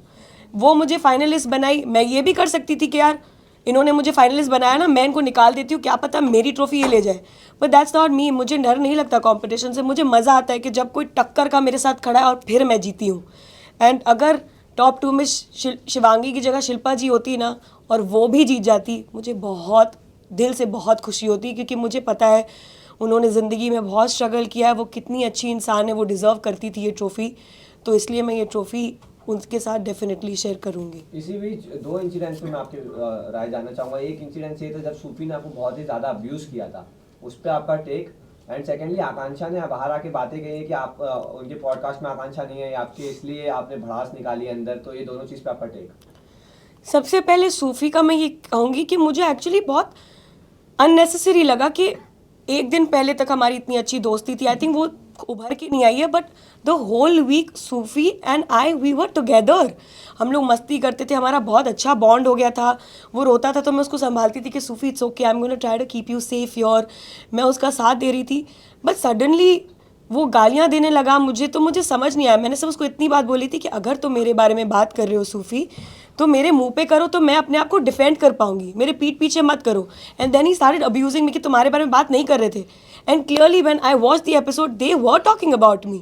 वो मुझे फाइनलिस्ट बनाई। मैं ये भी कर सकती थी कि यार इन्होंने मुझे फाइनलिस्ट बनाया ना, मैं इनको निकाल देती हूँ, क्या पता मेरी ट्रॉफी ये ले जाए। But that's not me. मुझे डर नहीं लगता कंपटीशन से। मुझे मज़ा आता है कि जब कोई टक्कर का मेरे साथ खड़ा है और फिर मैं जीती हूँ। एंड अगर टॉप 2 में शिवांगी की जगह शिल्पा जी होती ना और वो भी जीत जाती, मुझे बहुत दिल से बहुत खुशी होती, क्योंकि मुझे पता है उन्होंने ज़िंदगी में बहुत स्ट्रगल किया है, वो कितनी अच्छी इंसान है, वो डिज़र्व करती थी ये ट्रॉफ़ी। तो इसलिए मैं ये ट्रॉफ़ी उनके साथ डेफिनेटली शेयर करूंगी। इसी बीच 2 इंसिडेंट्स में मैं आपकी राय जानना चाहूँगा। एक इंसिडेंट ये था जब सूफी ने आपको बहुत ही ज़्यादा अब्यूज़ किया था, उस पर आपका टेक। एंड सेकेंडली आकांक्षा ने बाहर आके बातें कही है कि आप उनके पॉडकास्ट में आकांक्षा नहीं है आपके, इसलिए आपने भड़ास निकाली अंदर। तो ये दोनों चीज़ पे आपका टेक। सबसे पहले सूफी का मैं ये कहूँगी कि मुझे एक्चुअली बहुत अननेसेसरी लगा कि एक दिन पहले तक हमारी इतनी अच्छी दोस्ती थी। आई थिंक वो उभर के नहीं आई है, but the whole week Sufi and I we were together. हम लोग मस्ती करते थे, हमारा बहुत अच्छा बॉन्ड हो गया था। वो रोता था तो मैं उसको संभालती थी कि Sufi it's okay, I am gonna try to keep you safe your. मैं उसका साथ दे रही थी। बट सडनली वो गालियाँ देने लगा मुझे, तो मुझे समझ नहीं आया। मैंने सब उसको इतनी बात बोली थी कि अगर तुम मेरे बारे में बात कर रहे हो सूफी तो मेरे मुंह पे करो, तो मैं अपने आप को डिफेंड कर पाऊंगी, मेरे पीठ पीछे मत करो। And then he started abusing me कि तुम्हारे बारे में बात नहीं कर रहे थे। And clearly when I watch the episode they were talking about me.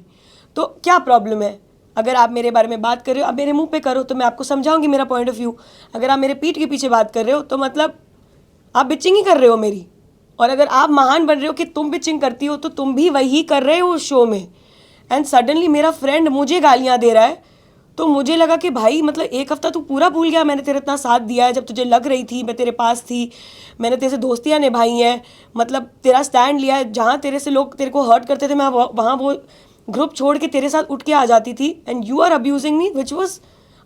तो क्या प्रॉब्लम है? अगर आप मेरे बारे में बात कर रहे हो, आप मेरे मुंह पे करो, तो मैं आपको समझाऊंगी मेरा पॉइंट ऑफ व्यू। अगर आप मेरे पीठ के पीछे बात कर रहे हो तो मतलब आप बिचिंग ही कर रहे हो मेरी। और अगर आप महान बन रहे हो कि तुम बिचिंग करती हो, तो तुम भी वही कर रहे हो उस शो में। एंड सडनली मेरा फ्रेंड मुझे गालियाँ दे रहा है, तो मुझे लगा कि भाई मतलब एक हफ्ता तू पूरा भूल गया, मैंने तेरे इतना साथ दिया है, जब तुझे लग रही थी मैं तेरे पास थी, मैंने तेरे से दोस्तियाँ निभाई हैं, मतलब तेरा स्टैंड लिया है। जहाँ तेरे से लोग तेरे को हर्ट करते थे, मैं वहाँ वो ग्रुप छोड़ के तेरे साथ उठ के आ जाती थी। And you are abusing me which was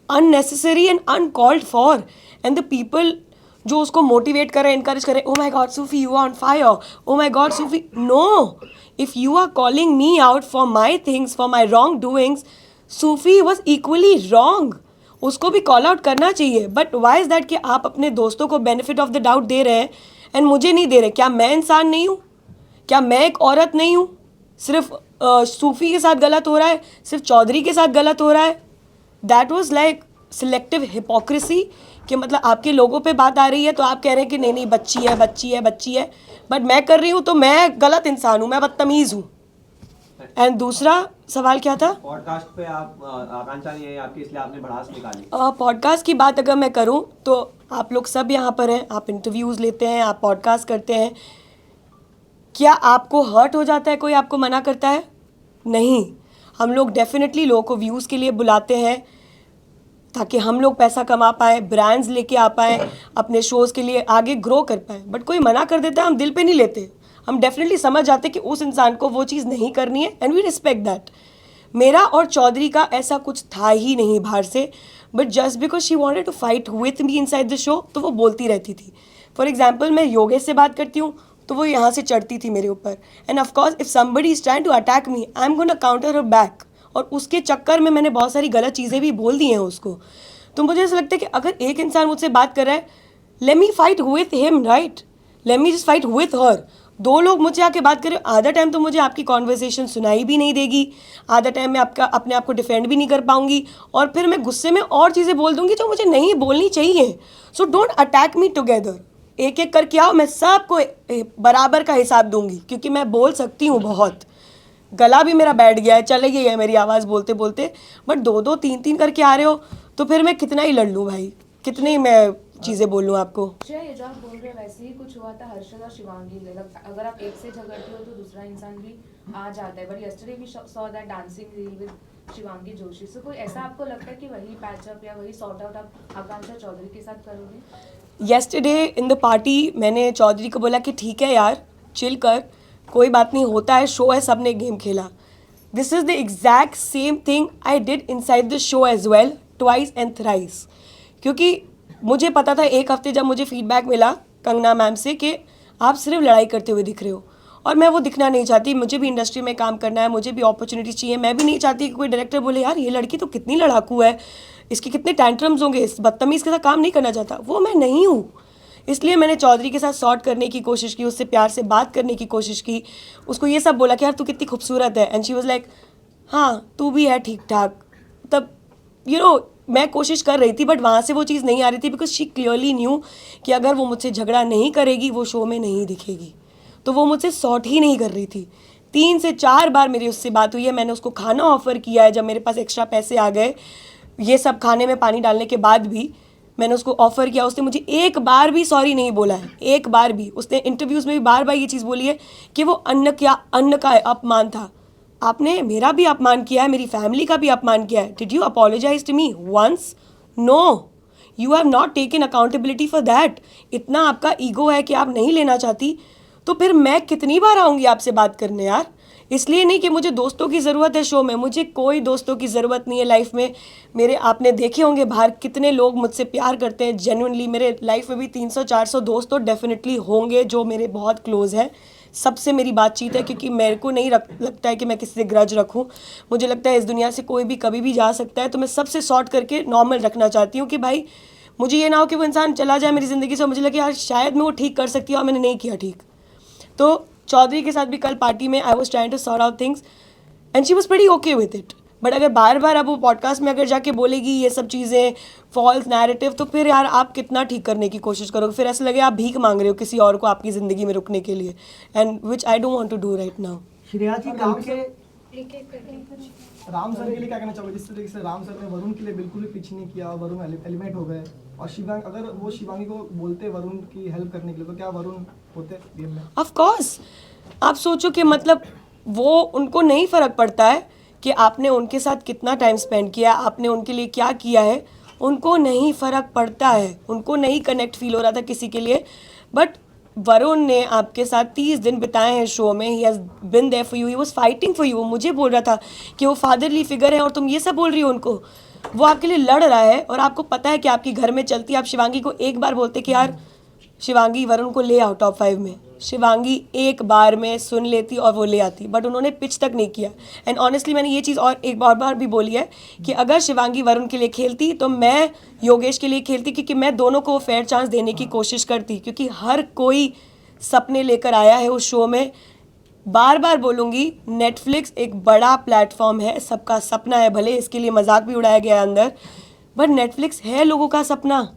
unnecessary and uncalled for. And the people जो उसको मोटिवेट करें, इनकरेज करें, oh my God Sufi you are on fire, oh my God Sufi, no. If you are calling me out for my things, for my wrong doings, Sufi was equally wrong, उसको भी कॉल आउट करना चाहिए। बट वाई इज़ दैट कि आप अपने दोस्तों को बेनिफिट ऑफ द डाउट दे रहे हैं एंड मुझे नहीं दे रहे? क्या मैं इंसान नहीं हूँ? क्या मैं एक औरत नहीं हूँ? सिर्फ सूफी के साथ गलत हो रहा है, सिर्फ चौधरी के साथ गलत हो रहा है? That was like selective hypocrisy कि मतलब आपके लोगों पे बात आ रही है तो आप कह रहे हैं कि नहीं नहीं बच्ची है, बच्ची है, बच्ची है, बट मैं कर रही हूँ तो मैं गलत इंसान हूँ, मैं बदतमीज़ हूँ। एंड दूसरा सवाल क्या था? पॉडकास्ट पे आप आकांक्षा नहीं है आपकी, इसलिए आपने भड़ास निकाली। पॉडकास्ट की बात अगर मैं करूं तो आप लोग सब यहाँ पर हैं, आप इंटरव्यूज़ लेते हैं, आप पॉडकास्ट करते हैं। क्या आपको हर्ट हो जाता है कोई आपको मना करता है? नहीं। हम लोग डेफिनेटली लोगों को व्यूज़ के लिए बुलाते हैं ताकि हम लोग पैसा कमा पाएँ, ब्रांड्स लेके आ पाएँ, अपने शोज़ के लिए आगे ग्रो कर पाएँ। बट कोई मना कर देता है, हम दिल पे नहीं लेते। हम डेफिनेटली समझ जाते कि उस इंसान को वो चीज़ नहीं करनी है एंड वी रिस्पेक्ट दैट। मेरा और चौधरी का ऐसा कुछ था ही नहीं बाहर से, but just because she wanted to fight with me inside the show, तो वो बोलती रहती थी। फॉर एग्जाम्पल मैं योगेश से बात करती हूँ तो वो यहाँ से चढ़ती थी मेरे ऊपर। And of course if somebody is trying to attack me, I am gonna counter her back. और उसके चक्कर में मैंने बहुत सारी गलत चीज़ें भी बोल दी हैं उसको। तो मुझे ऐसा लगता है कि अगर एक इंसान मुझसे बात कर रहा है, let me fight with him, right? Late me just fight with her. 2 लोग मुझे आके बात करें, आधा टाइम तो मुझे आपकी कॉन्वर्सेशन सुनाई भी नहीं देगी, आधा टाइम मैं आपका अपने आप को डिफेंड भी नहीं कर पाऊंगी, और फिर मैं गुस्से में और चीज़ें बोल दूंगी जो मुझे नहीं बोलनी चाहिए। So don't attack me together. एक एक करके आओ, मैं सबको बराबर का हिसाब दूंगी, क्योंकि मैं बोल सकती हूँ बहुत। गला भी मेरा बैठ गया है, चले गई है मेरी आवाज़ बोलते बोलते। बट 2-2 3-3 करके आ रहे हो तो फिर मैं कितना ही लड़ लूँ भाई, कितने ही मैं चीज़ें बोलूँ आपको। ये जो आप बोल रहे हो वैसे ही कुछ हुआ था हर्षद और शिवांगी में। अगर आप एक से झगड़ते हो तो दूसरा इंसान भी आ जाता है। But yesterday we saw that dancing reel with Shivangi Joshi. So कोई ऐसा आपको लगता है कि वही पैचअप या वही सॉर्ट आउट आप आकांक्षा चौधरी के साथ करोगे? येस्टरडे इन द पार्टी मैंने चौधरी को बोला कि ठीक है यार, चिल कर, कोई बात नहीं, होता है, शो है, सब ने गेम खेला। This is the exact same thing I did inside the show as well, twice and thrice. क्योंकि मुझे पता था एक हफ्ते जब मुझे फीडबैक मिला कंगना मैम से कि आप सिर्फ लड़ाई करते हुए दिख रहे हो, और मैं वो दिखना नहीं चाहती। मुझे भी इंडस्ट्री में काम करना है, मुझे भी अपॉर्चुनिटी चाहिए। मैं भी नहीं चाहती कि कोई डायरेक्टर बोले यार ये लड़की तो कितनी लड़ाकू है, इसके कितने टैंट्रम्स होंगे, इस बदतमीज़ के साथ काम नहीं करना चाहता। वो मैं नहीं हूँ। इसलिए मैंने चौधरी के साथ सॉर्ट करने की कोशिश की, उससे प्यार से बात करने की कोशिश की, उसको ये सब बोला कि यार तू कितनी खूबसूरत है, एंड शी वाज लाइक हाँ तू भी है ठीक ठाक। तब मैं कोशिश कर रही थी, बट वहाँ से वो चीज़ नहीं आ रही थी, बिकॉज शी क्लियरली न्यू कि अगर वो मुझसे झगड़ा नहीं करेगी वो शो में नहीं दिखेगी। तो वो मुझसे सॉर्ट ही नहीं कर रही थी। 3 से 4 बार मेरी उससे बात हुई है, मैंने उसको खाना ऑफ़र किया है जब मेरे पास एक्स्ट्रा पैसे आ गए, ये सब खाने में पानी डालने के बाद भी मैंने उसको ऑफ़र किया। उसने मुझे एक बार भी सॉरी नहीं बोला है, एक बार भी। उसने इंटरव्यूज़ में भी बार बार ये चीज़ बोली है कि वो अन्न का अपमान था। आपने मेरा भी अपमान किया है, मेरी फैमिली का भी अपमान किया है। Did you apologize to me once? No, you have not taken accountability for that. इतना आपका ईगो है कि आप नहीं लेना चाहती, तो फिर मैं कितनी बार आऊँगी आपसे बात करने यार। इसलिए नहीं कि मुझे दोस्तों की ज़रूरत है शो में, मुझे कोई दोस्तों की ज़रूरत नहीं है लाइफ में। मेरे आपने देखे होंगे बाहर कितने लोग मुझसे प्यार करते हैं जेन्युइनली। मेरे लाइफ में भी 300-400 दोस्त तो डेफिनेटली होंगे जो मेरे बहुत क्लोज़ हैं। सबसे मेरी बातचीत है, क्योंकि मेरे को नहीं लगता है कि मैं किसी से ग्रज रखूं। मुझे लगता है इस दुनिया से कोई भी कभी भी जा सकता है, तो मैं सबसे सॉर्ट करके नॉर्मल रखना चाहती हूँ कि भाई मुझे ये ना हो कि वो इंसान चला जाए मेरी ज़िंदगी से और मुझे लगे यार शायद मैं वो ठीक कर सकती हूँ और मैंने नहीं किया ठीक। तो चौधरी के साथ भी कल पार्टी में I was trying to sort out things and she was pretty okay with it. But अगर बार बार अब वो पॉडकास्ट में अगर जाके बोलेगी ये सब चीज़ें फॉल्स नैरेटिव, तो फिर यार आप कितना ठीक करने की कोशिश करोगे? फिर ऐसा लगे आप भीख मांग रहे हो किसी और को आपकी ज़िंदगी में रुकने के लिए, and which I don't want to do right now. Shreya ji कल के राम सर के लिए क्या कहना चाहोगे? जिस तरीके से राम सर ने वरुण के लिए बिल्कुल भी पिच नहीं किया, वरुण एलिमेंट हो गए, और शिवांगी, अगर वो शिवांगी को बोलते वरुण की हेल्प करने के लिए, तो क्या वरुण होते गेम में? Of course. आप सोचो कि मतलब वो उनको नहीं फ़र्क पड़ता है कि आपने उनके साथ कितना टाइम स्पेंड किया, आपने उनके लिए क्या किया है, उनको नहीं फ़र्क पड़ता है। उनको नहीं कनेक्ट फील हो रहा था किसी के लिए। बट वरुण ने आपके साथ 30 दिन बिताए हैं शो में, he has been there for you, he was fighting for you. मुझे बोल रहा था कि वो फादरली फिगर है और तुम ये सब बोल रही हो उनको। वो आपके लिए लड़ रहा है और आपको पता है कि आपकी घर में चलती है। आप शिवांगी को एक बार बोलते कि यार शिवांगी वरुण को ले आओ टॉप 5 में, शिवांगी एक बार में सुन लेती और वो ले आती, बट उन्होंने पिच तक नहीं किया। एंड ऑनेस्टली मैंने ये चीज़ और एक बार भी बोली है कि अगर शिवांगी वरुण के लिए खेलती तो मैं योगेश के लिए खेलती, क्योंकि मैं दोनों को फेयर चांस देने की कोशिश करती, क्योंकि हर कोई सपने लेकर आया है उस शो में। बार बार बोलूँगी, नेटफ्लिक्स एक बड़ा प्लेटफॉर्म है, सबका सपना है, भले इसके लिए मजाक भी उड़ाया गया है अंदर, बट नेटफ्लिक्स है लोगों का सपना।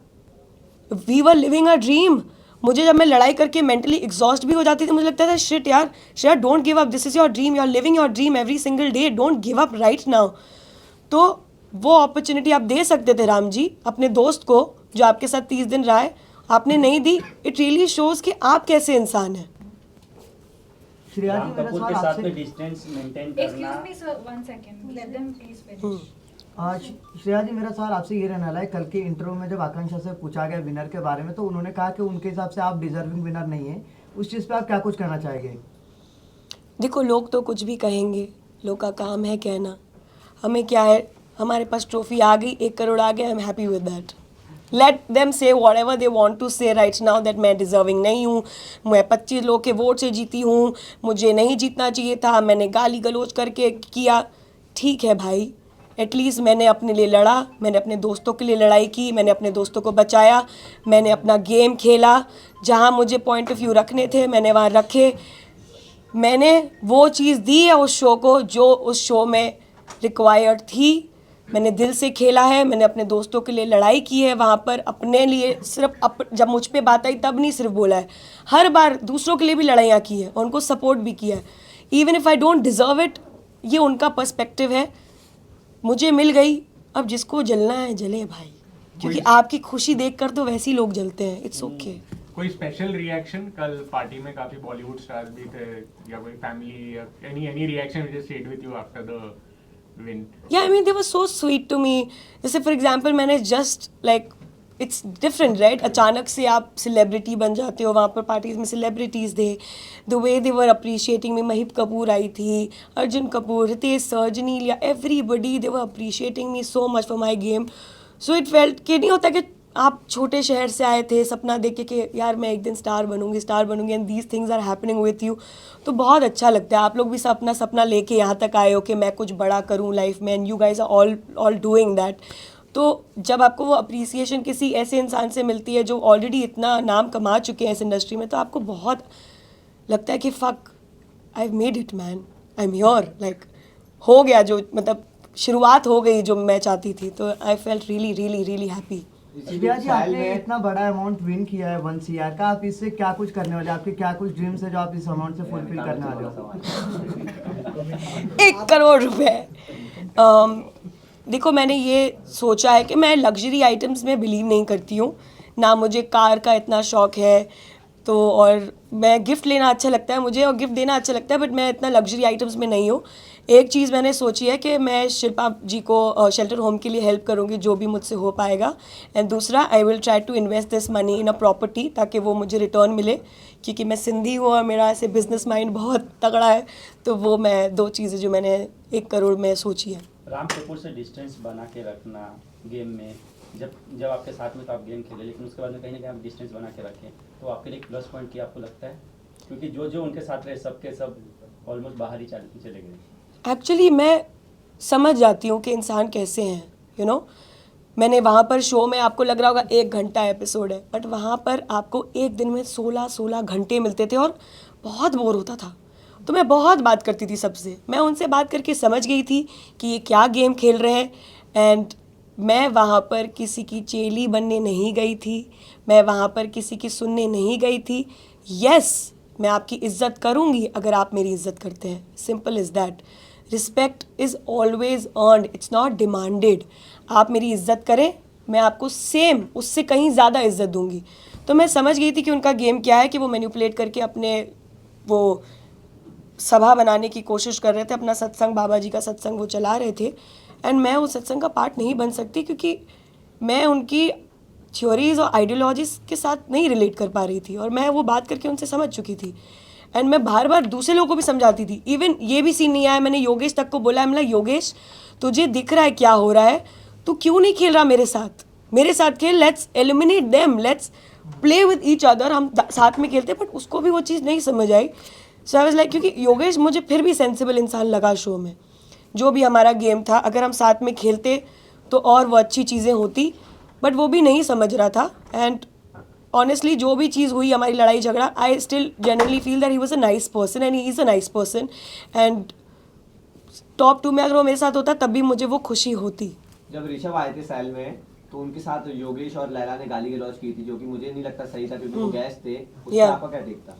We were living a dream. मुझे जब मैं लड़ाई करके मेंटली एग्जॉस्ट भी हो जाती थी, मुझे लगता था शिट यार, Shreya don't give up, this is your dream, you are living your dream every single day, don't give up right now. तो वो अपॉर्चुनिटी आप दे सकते थे राम जी अपने दोस्त को जो आपके साथ 30 दिन रहा है, आपने नहीं दी। इट रियली शोज कि आप कैसे इंसान हैं। श्रेया जी मेरा सवाल आपसे, distance maintain Excuse me, sir, 1 second. Let them please finish. Shreya ji मेरा सवाल आपसे ये रहने वाला है, कल के इंटरव्यू में जब आकांक्षा से पूछा गया विनर के बारे में, तो उन्होंने कहा कि उनके हिसाब से आप डिजर्विंग विनर नहीं है। उस चीज़ पे आप क्या कुछ कहना चाहेंगे? देखो, लोग तो कुछ भी कहेंगे, लोग का काम है कहना, हमें क्या है, हमारे पास ट्रॉफी आ गई, 1 करोड़ आ गया, I am happy with that. Let them say whatever they want to say right now that मैं डिजर्विंग नहीं हूँ, मैं 25 लोग के वोट से जीती हूँ, मुझे नहीं जीतना चाहिए था, मैंने गाली गलोच करके किया। ठीक है भाई, एटलीस्ट मैंने अपने लिए लड़ा, मैंने अपने दोस्तों के लिए लड़ाई की, मैंने अपने दोस्तों को बचाया, मैंने अपना गेम खेला, जहाँ मुझे पॉइंट ऑफ व्यू रखने थे मैंने वहाँ रखे, मैंने वो चीज़ दी है उस शो को जो उस शो में रिक्वायर्ड थी, मैंने दिल से खेला है, मैंने अपने दोस्तों के लिए लड़ाई की है वहाँ पर, अपने लिए सिर्फ जब मुझ पे बात आई तब नहीं सिर्फ बोला है, हर बार दूसरों के लिए भी लड़ाइयाँ की है, उनको सपोर्ट भी किया है, even if I don't deserve it. ये उनका पर्सपेक्टिव है, मुझे मिल गई, अब जिसको जलना है जले भाई, क्योंकि आपकी खुशी देखकर तो वैसे ही लोग जलते हैं। It's okay. कोई स्पेशल रिएक्शन कल पार्टी में? काफी बॉलीवुड स्टार्स भी थे, या कोई फैमिली, या any reaction which stayed with you after the win? Yeah I mean they were so sweet to me. जैसे फॉर एग्जांपल मैंने just like, it's different right, अचानक से आप सेलिब्रिटी बन जाते हो, वहाँ पर पार्टीज़ में सेलिब्रिटीज़ थे, the way they were appreciating me, Maheep Kapoor आई थी, Arjun Kapoor, Ritesh sir, Genelia, everybody they were appreciating me so much for my game. So it felt कि नहीं होता कि आप छोटे शहर से आए थे सपना देख के कि यार मैं एक दिन स्टार बनूंगी and these things are happening with you, तो बहुत अच्छा लगता है। आप लोग भी अपना सपना लेके यहाँ तक आए हो कि मैं कुछ बड़ा करूँ लाइफ में, and you guys are all doing that. तो जब आपको वो अप्रिसिएशन किसी ऐसे इंसान से मिलती है जो ऑलरेडी इतना नाम कमा चुके हैं इस इंडस्ट्री में, तो आपको बहुत लगता है कि fuck I have made it man, I am here, like हो गया जो, मतलब शुरुआत हो गई जो मैं चाहती थी। तो I felt really really really happy. Divya ji, आपने इतना बड़ा अमाउंट विन किया है 1 CR का, आप इससे क्या कुछ करने वाले, आपके क्या कुछ ड्रीम्स है जो आप इस अमाउंट से फुलफिल करने वाले हो? 1 करोड़ रुपए। देखो मैंने ये सोचा है कि मैं लग्जरी आइटम्स में बिलीव नहीं करती हूँ, ना मुझे कार का इतना शौक है, तो और मैं गिफ्ट लेना अच्छा लगता है मुझे और गिफ्ट देना अच्छा लगता है, बट मैं इतना लग्जरी आइटम्स में नहीं हूँ। एक चीज़ मैंने सोची है कि मैं शिल्पा जी को शेल्टर होम के लिए हेल्प करूँगी जो भी मुझसे हो पाएगा, एंड दूसरा I will try to invest this money in a property ताकि वो मुझे रिटर्न मिले, क्योंकि मैं सिंधी हूँ और मेरा ऐसे बिजनेस माइंड बहुत तगड़ा है। तो वो मैं 2 चीज़ें जो मैंने 1 करोड़ में सोची है। राम कपूर से डिस्टेंस बना के रखना गेम में, जब आपके साथ में तो आप गेम खेले, लेकिन उसके बाद में कहीं ना कहीं आप डिस्टेंस बना के रखें, तो आपके लिए एक प्लस पॉइंट क्या आपको लगता है? क्योंकि जो उनके साथ रहे सब के सब ऑलमोस्ट बाहर ही चले गए। एक्चुअली मैं समझ जाती हूँ कि इंसान कैसे हैं, यू नो। मैंने वहाँ पर शो में, आपको लग रहा होगा 1 घंटा एपिसोड है, बट वहाँ पर आपको एक दिन में 16 घंटे मिलते थे और बहुत बोर होता था। तो मैं बहुत बात करती थी सबसे, मैं उनसे बात करके समझ गई थी कि ये क्या गेम खेल रहे हैं, एंड मैं वहाँ पर किसी की चेली बनने नहीं गई थी, मैं वहाँ पर किसी की सुनने नहीं गई थी। यस, मैं आपकी इज़्ज़त करूँगी अगर आप मेरी इज़्ज़त करते हैं, simple is that. Respect is always earned, it's not demanded. आप मेरी इज़्ज़त करें, मैं आपको सेम उससे कहीं ज़्यादा इज़्ज़त दूंगी। तो मैं समझ गई थी कि उनका गेम क्या है, कि वो मैनिपुलेट करके अपने वो सभा बनाने की कोशिश कर रहे थे, अपना सत्संग, बाबा जी का सत्संग वो चला रहे थे, एंड मैं उस सत्संग का पार्ट नहीं बन सकती क्योंकि मैं उनकी थ्योरीज और आइडियोलॉजीज के साथ नहीं रिलेट कर पा रही थी, और मैं वो बात करके उनसे समझ चुकी थी। एंड मैं बार बार दूसरे लोगों को भी समझाती थी, इवन ये भी सीन नहीं आया, मैंने योगेश तक को बोला है, मतलब योगेश तुझे दिख रहा है क्या हो रहा है, तू क्यों नहीं खेल रहा मेरे साथ खेल, let's eliminate them, let's play with each other, हम साथ में खेलते। बट उसको भी वो चीज़ नहीं समझ आई। सो आई वाज लाइक, क्योंकि योगेश मुझे फिर भी सेंसिबल इंसान लगा शो में, जो भी हमारा गेम था, अगर हम साथ में खेलते तो और वो अच्छी चीज़ें होती, बट वो भी नहीं समझ रहा था। एंड ऑनेस्टली जो भी चीज़ हुई, हमारी लड़ाई झगड़ा, I still generally feel that he was a nice person and he is a nice person, and top 2 में अगर वो मेरे साथ होता तब भी मुझे वो खुशी होती। जब ऋषभ आए थे सेल में तो उनके साथ योगेश और लैला ने गाली गलौज की थी, जो कि मुझे नहीं लगता सही था क्योंकि वो गेस्ट थे, उसका आपका क्या टेक था?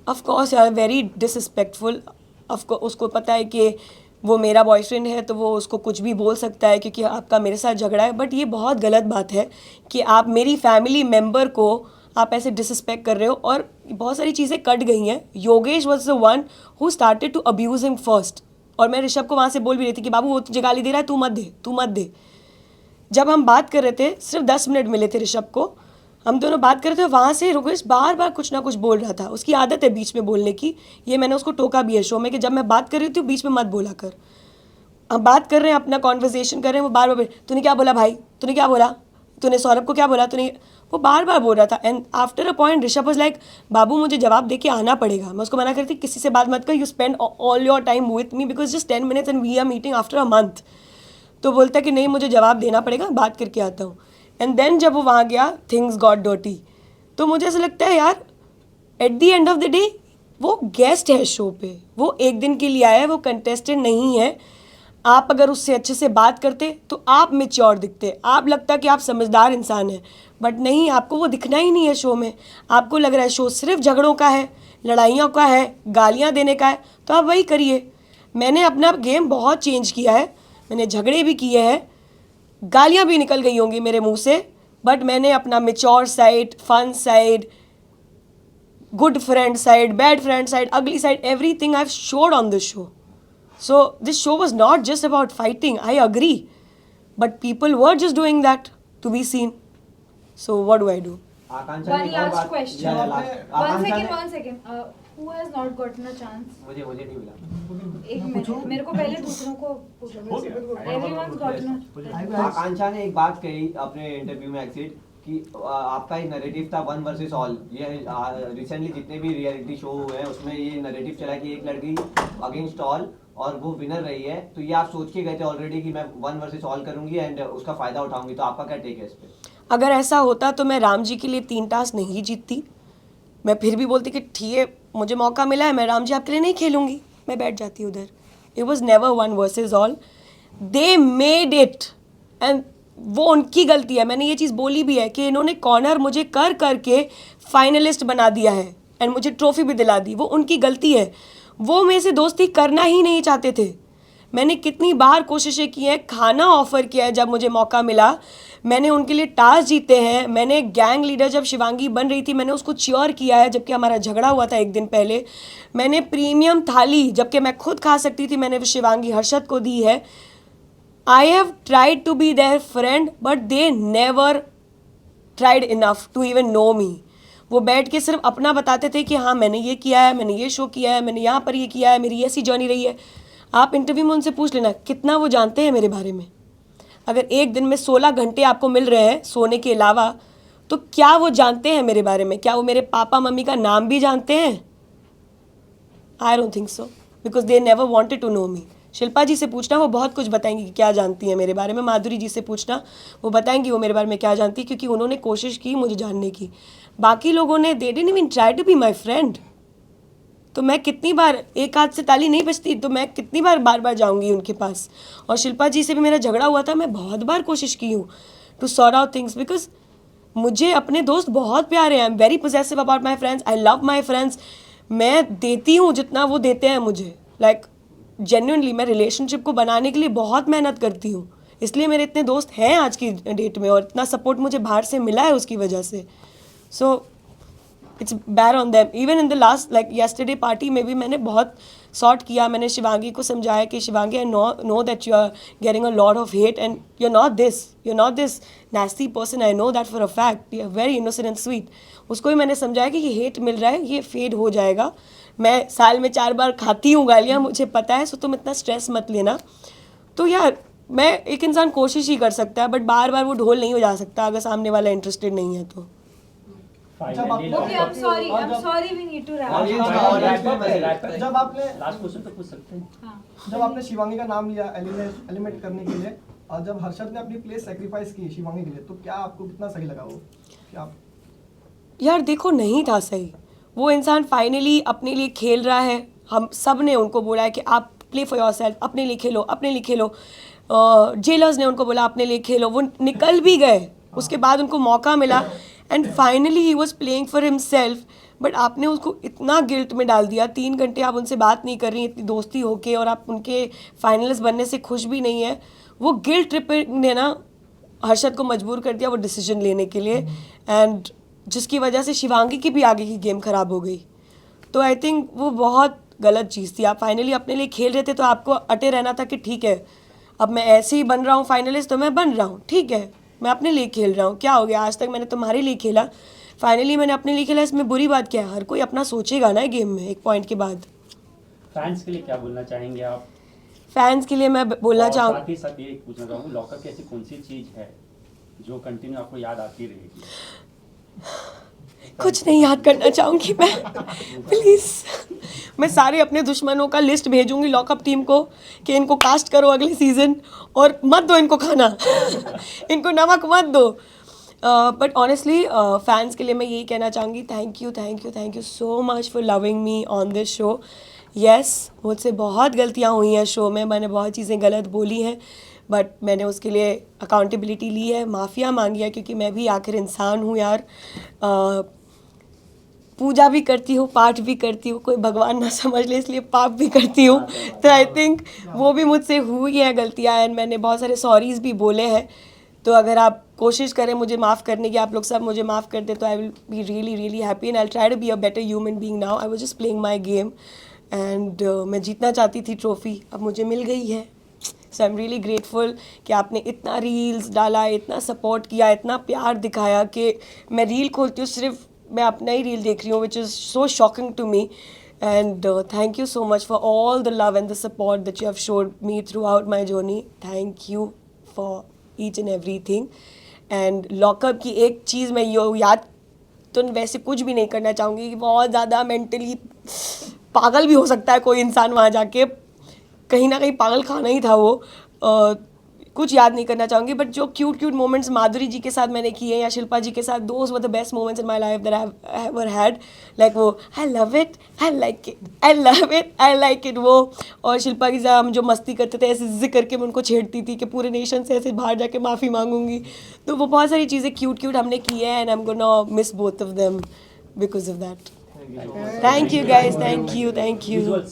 ऑफ कोर्स यार, वेरी डिसरिस्पेक्टफुल। उसको पता है कि वो मेरा बॉयफ्रेंड है तो वो उसको कुछ भी बोल सकता है क्योंकि आपका मेरे साथ झगड़ा है, बट ये बहुत गलत बात है कि आप मेरी फैमिली मेम्बर को आप ऐसे डिसरिस्पेक्ट कर रहे हो, और बहुत सारी चीज़ें कट गई हैं। Yogesh was the one who started to abuse him first, और मैं ऋषभ को वहाँ से बोल भी रही थी कि बाबू वो तुझे गाली दे रहा है, तू मत दे। जब हम बात कर रहे थे, सिर्फ 10 मिनट मिले थे ऋषभ को, हम दोनों बात कर रहे थे, वहाँ से योगेश बार बार कुछ ना कुछ बोल रहा था। उसकी आदत है बीच में बोलने की, ये मैंने उसको टोका भी है शो में कि जब मैं बात कर रही थी बीच में मत बोला कर। हम बात कर रहे हैं, अपना कॉन्वर्सेशन कर रहे हैं, वो बार बार तूने क्या बोला भाई, तूने क्या बोला, तूने सौरभ को क्या बोला, तूने, वो बार बार बोल रहा था। And after a point Rishabh was like, बाबू मुझे जवाब दे के आना पड़ेगा। मैं उसको मना करती, किसी से बात मत कर, you spend all your time with me because just 10 minutes and we are meeting after a month. तो बोलता कि नहीं मुझे जवाब देना पड़ेगा, बात करके आता हूँ। एंड देन जब वो वहाँ गया, थिंग्स गॉट डर्टी। तो मुझे ऐसा लगता है यार, at the end of the day वो गेस्ट है शो पे, वो एक दिन के लिए आया है, वो कंटेस्टेंट नहीं है। आप अगर उससे अच्छे से बात करते तो आप मैच्योर दिखते, आप लगता कि आप समझदार इंसान हैं, बट नहीं, आपको वो दिखना ही नहीं है शो में। आपको लग रहा है शो सिर्फ झगड़ों का है, लड़ाइयों का है, गालियाँ देने का है, तो आप वही करिए। मैंने अपना गेम बहुत चेंज किया है, मैंने झगड़े भी किए हैं, गालियाँ भी निकल गई होंगी मेरे मुंह से, बट मैंने अपना mature side, fun side, good friend side, bad friend side, ugly side, everything I have showed on this show. So this show was not just about fighting, I agree, but people were just doing that to be seen. So what do I do? One last question. One second. Who has not gotten a chance? मुझे नहीं मिला। एक मिनट, मेरे को पहले दूसरों को पूछो। Everyone's gotten a आकांक्षा ने एक बात कही अपने इंटरव्यू में एक्सिट कि आपका एक नैरेटिव था वन वर्सेस ऑल। ये रिसेंटली जितने भी रियलिटी शो हुए हैं उसमें ये नैरेटिव चला कि एक लड़की अगेंस्ट ऑल और वो विनर रही है, तो ये आप सोच के गए थे ऑलरेडी कि मैं वन वर्सेस ऑल करूंगी एंड उसका फायदा उठाऊंगी, तो आपका क्या टेक है इस पे? अगर ऐसा होता तो मैं राम जी के लिए 3 टास्क नहीं जीतती, मैं फिर भी बोलती कि ठीक है मुझे मौका मिला है, मैं राम जी आपके लिए नहीं खेलूंगी, मैं बैठ जाती उधर। It was never won versus all, they made it and वो उनकी गलती है। मैंने ये चीज़ बोली भी है कि इन्होंने कॉर्नर मुझे कर करके फाइनलिस्ट बना दिया है एंड मुझे ट्रॉफी भी दिला दी, वो उनकी गलती है। वो मेरे से दोस्ती करना ही नहीं चाहते थे। मैंने कितनी बार कोशिशें की हैं, खाना ऑफ़र किया है जब मुझे मौका मिला, मैंने उनके लिए टास्क जीते हैं, मैंने गैंग लीडर जब शिवांगी बन रही थी मैंने उसको चीयर किया है जबकि हमारा झगड़ा हुआ था एक दिन पहले, मैंने प्रीमियम थाली जबकि मैं खुद खा सकती थी मैंने शिवांगी हर्षद को दी है। I have tried to be their friend but they never tried enough to even know me. वो बैठ के सिर्फ अपना बताते थे कि हाँ मैंने ये किया है, मैंने ये शो किया है, मैंने यहाँ पर ये किया है, मेरी ऐसी जर्नी रही है। आप इंटरव्यू में उनसे पूछ लेना कितना वो जानते हैं मेरे बारे में। अगर एक दिन में 16 घंटे आपको मिल रहे हैं सोने के अलावा, तो क्या वो जानते हैं मेरे बारे में? क्या वो मेरे पापा मम्मी का नाम भी जानते हैं? I don't think so, because they never wanted to know me. Shilpa ji से पूछना, वो बहुत कुछ बताएंगी कि क्या जानती है मेरे बारे में। माधुरी जी से पूछना, वो बताएंगी वो मेरे बारे में क्या जानती है, क्योंकि उन्होंने कोशिश की मुझे जानने की। बाकी लोगों ने they didn't even try to be my friend. तो मैं कितनी बार, एक हाथ से ताली नहीं बजती, तो मैं कितनी बार बार जाऊंगी उनके पास। और शिल्पा जी से भी मेरा झगड़ा हुआ था, मैं बहुत बार कोशिश की हूँ to sort out things, because मुझे अपने दोस्त बहुत प्यारे हैं। I am very possessive about my friends, I love my friends. मैं देती हूँ जितना वो देते हैं मुझे, लाइक जेन्युइनली मैं रिलेशनशिप को बनाने के लिए बहुत मेहनत करती हूँ, इसलिए मेरे इतने दोस्त हैं आज की डेट में और इतना सपोर्ट मुझे बाहर से मिला है उसकी वजह से। So it's bad on them. Even in the last like yesterday party में भी मैंने बहुत सॉर्ट किया, मैंने शिवांगी को समझाया कि Shivangi I know that you are getting a lot of hate and you are not this nasty person, I know that for a fact, you are very innocent and sweet. उसको भी मैंने समझाया कि ये हेट मिल रहा है, ये फेड हो जाएगा, मैं साल में 4 बार खाती हूँ गालियाँ, मुझे पता है, सो तुम इतना स्ट्रेस मत लेना। तो यार मैं एक इंसान कोशिश ही कर सकता है, बट बार बार वो ढोल नहीं हो जा सकता अगर सामने वाला इंटरेस्टेड नहीं है तो। Okay, I'm sorry, we need to wrap. जब आपने लास्ट क्वेश्चन तो पूछ सकते हैं। हाँ. जब आपने शिवांगी का नाम लिया एलिमिनेट करने के लिए, और जब हर्षद ने अपनी प्लेस सेक्रीफाइस की शिवांगी के लिए, तो क्या आपको कितना सही लगा वो? क्या यार देखो नहीं था सही, वो इंसान फाइनली अपने लिए खेल रहा है। हम सब ने उनको बोला है कि आप प्ले फॉर योरसेल्फ, अपने लिए खेलो, अपने लिए खेलो। जेलर्स ने उनको बोला अपने लिए खेलो, वो निकल भी गए, उसके बाद उनको मौका मिला and finally he was playing for himself. But आपने उसको इतना गिल्ट में डाल दिया, 3 घंटे आप उनसे बात नहीं कर रही इतनी दोस्ती होके, और आप उनके फाइनलिस्ट बनने से खुश भी नहीं है। वो गिल्ट ट्रिप ने ना हर्षद को मजबूर कर दिया वो डिसीजन लेने के लिए, एंड जिसकी वजह से शिवांगी की भी आगे की गेम ख़राब हो गई। तो आई थिंक वो बहुत गलत चीज़ थी। आप फाइनली अपने लिए खेल रहे थे तो आपको अटे रहना था कि ठीक है अब मैं ऐसे ही बन रहा हूँ फाइनलिस्ट, तो मैं बन रहा हूँ, ठीक है मैं अपने लिए खेल रहा हूँ, क्या हो गया, आज तक मैंने तुम्हारे लिए खेला, फाइनली मैंने अपने लिए खेला, इसमें बुरी बात क्या है? हर कोई अपना सोचेगा ना गेम में एक पॉइंट के बाद। फैंस के लिए क्या बोलना चाहेंगे आप? फैंस के लिए मैं बोलना चाहूँ, साथ ही साथ ये पूछना चाहूँगा, लॉकअप की ऐसी कौन सी चीज़ है जो कंटिन्यू आपको याद आती रहेगी? कुछ नहीं याद करना चाहूँगी मैं, प्लीज़। मैं सारे अपने दुश्मनों का लिस्ट भेजूंगी लॉकअप टीम को कि इनको कास्ट करो अगले सीज़न, और मत दो इनको खाना इनको नमक मत दो। बट ऑनेस्टली फैंस के लिए मैं यही कहना चाहूँगी, thank you so much for loving me on this show. Yes, मुझसे बहुत गलतियाँ हुई हैं शो में, मैंने बहुत चीज़ें गलत बोली हैं, बट मैंने उसके लिए अकाउंटेबिलिटी ली है, माफ़िया मांगी है, क्योंकि मैं भी आखिर इंसान हूँ यार। पूजा भी करती हूँ, पाठ भी करती हूँ, कोई भगवान ना समझ ले इसलिए पाप भी करती हूँ। तो आई थिंक वो भी मुझसे हुई हैं गलतियाँ, एंड मैंने बहुत सारे सॉरीज़ भी बोले हैं। तो अगर आप कोशिश करें मुझे माफ़ करने की, आप लोग सब मुझे माफ़ कर दें, तो I will be really happy and I try to be a better human being now. I was just playing my game and मैं जीतना चाहती थी ट्रॉफ़ी, अब मुझे मिल गई है। सो आई एम रियली ग्रेटफुल कि आपने इतना रील्स डाला, इतना सपोर्ट किया, इतना प्यार दिखाया कि मैं रील खोलती हूँ सिर्फ मैं अपना ही रील देख रही हूँ, which is so shocking to me. And thank you so much for all the love and the support that you have showed me throughout my journey. Thank you for each and everything. And lockup की एक चीज़ मैं याद तो वैसे कुछ भी नहीं करना चाहूँगी कि बहुत ज़्यादा मेंटली पागल भी हो सकता है कोई इंसान वहाँ जाके, कहीं ना कहीं पागल खाना ही था वो। कुछ याद नहीं करना चाहूँगी, बट जो क्यूट मोमेंट्स माधुरी जी के साथ मैंने किए या शिल्पा जी के साथ, those were the best moments in my life that I ever had. Like वो I love it, I like it, I love it, I like it, वो। और शिल्पा के साथ हम जो मस्ती करते थे, ऐसे जिद करके मैं उनको छेड़ती थी कि पूरे नेशन से ऐसे बाहर जाके माफ़ी मांगूंगी। तो वो बहुत सारी चीज़ें क्यूट हमने की है, and I am gonna miss both of them because of that. Thank you guys, thank you.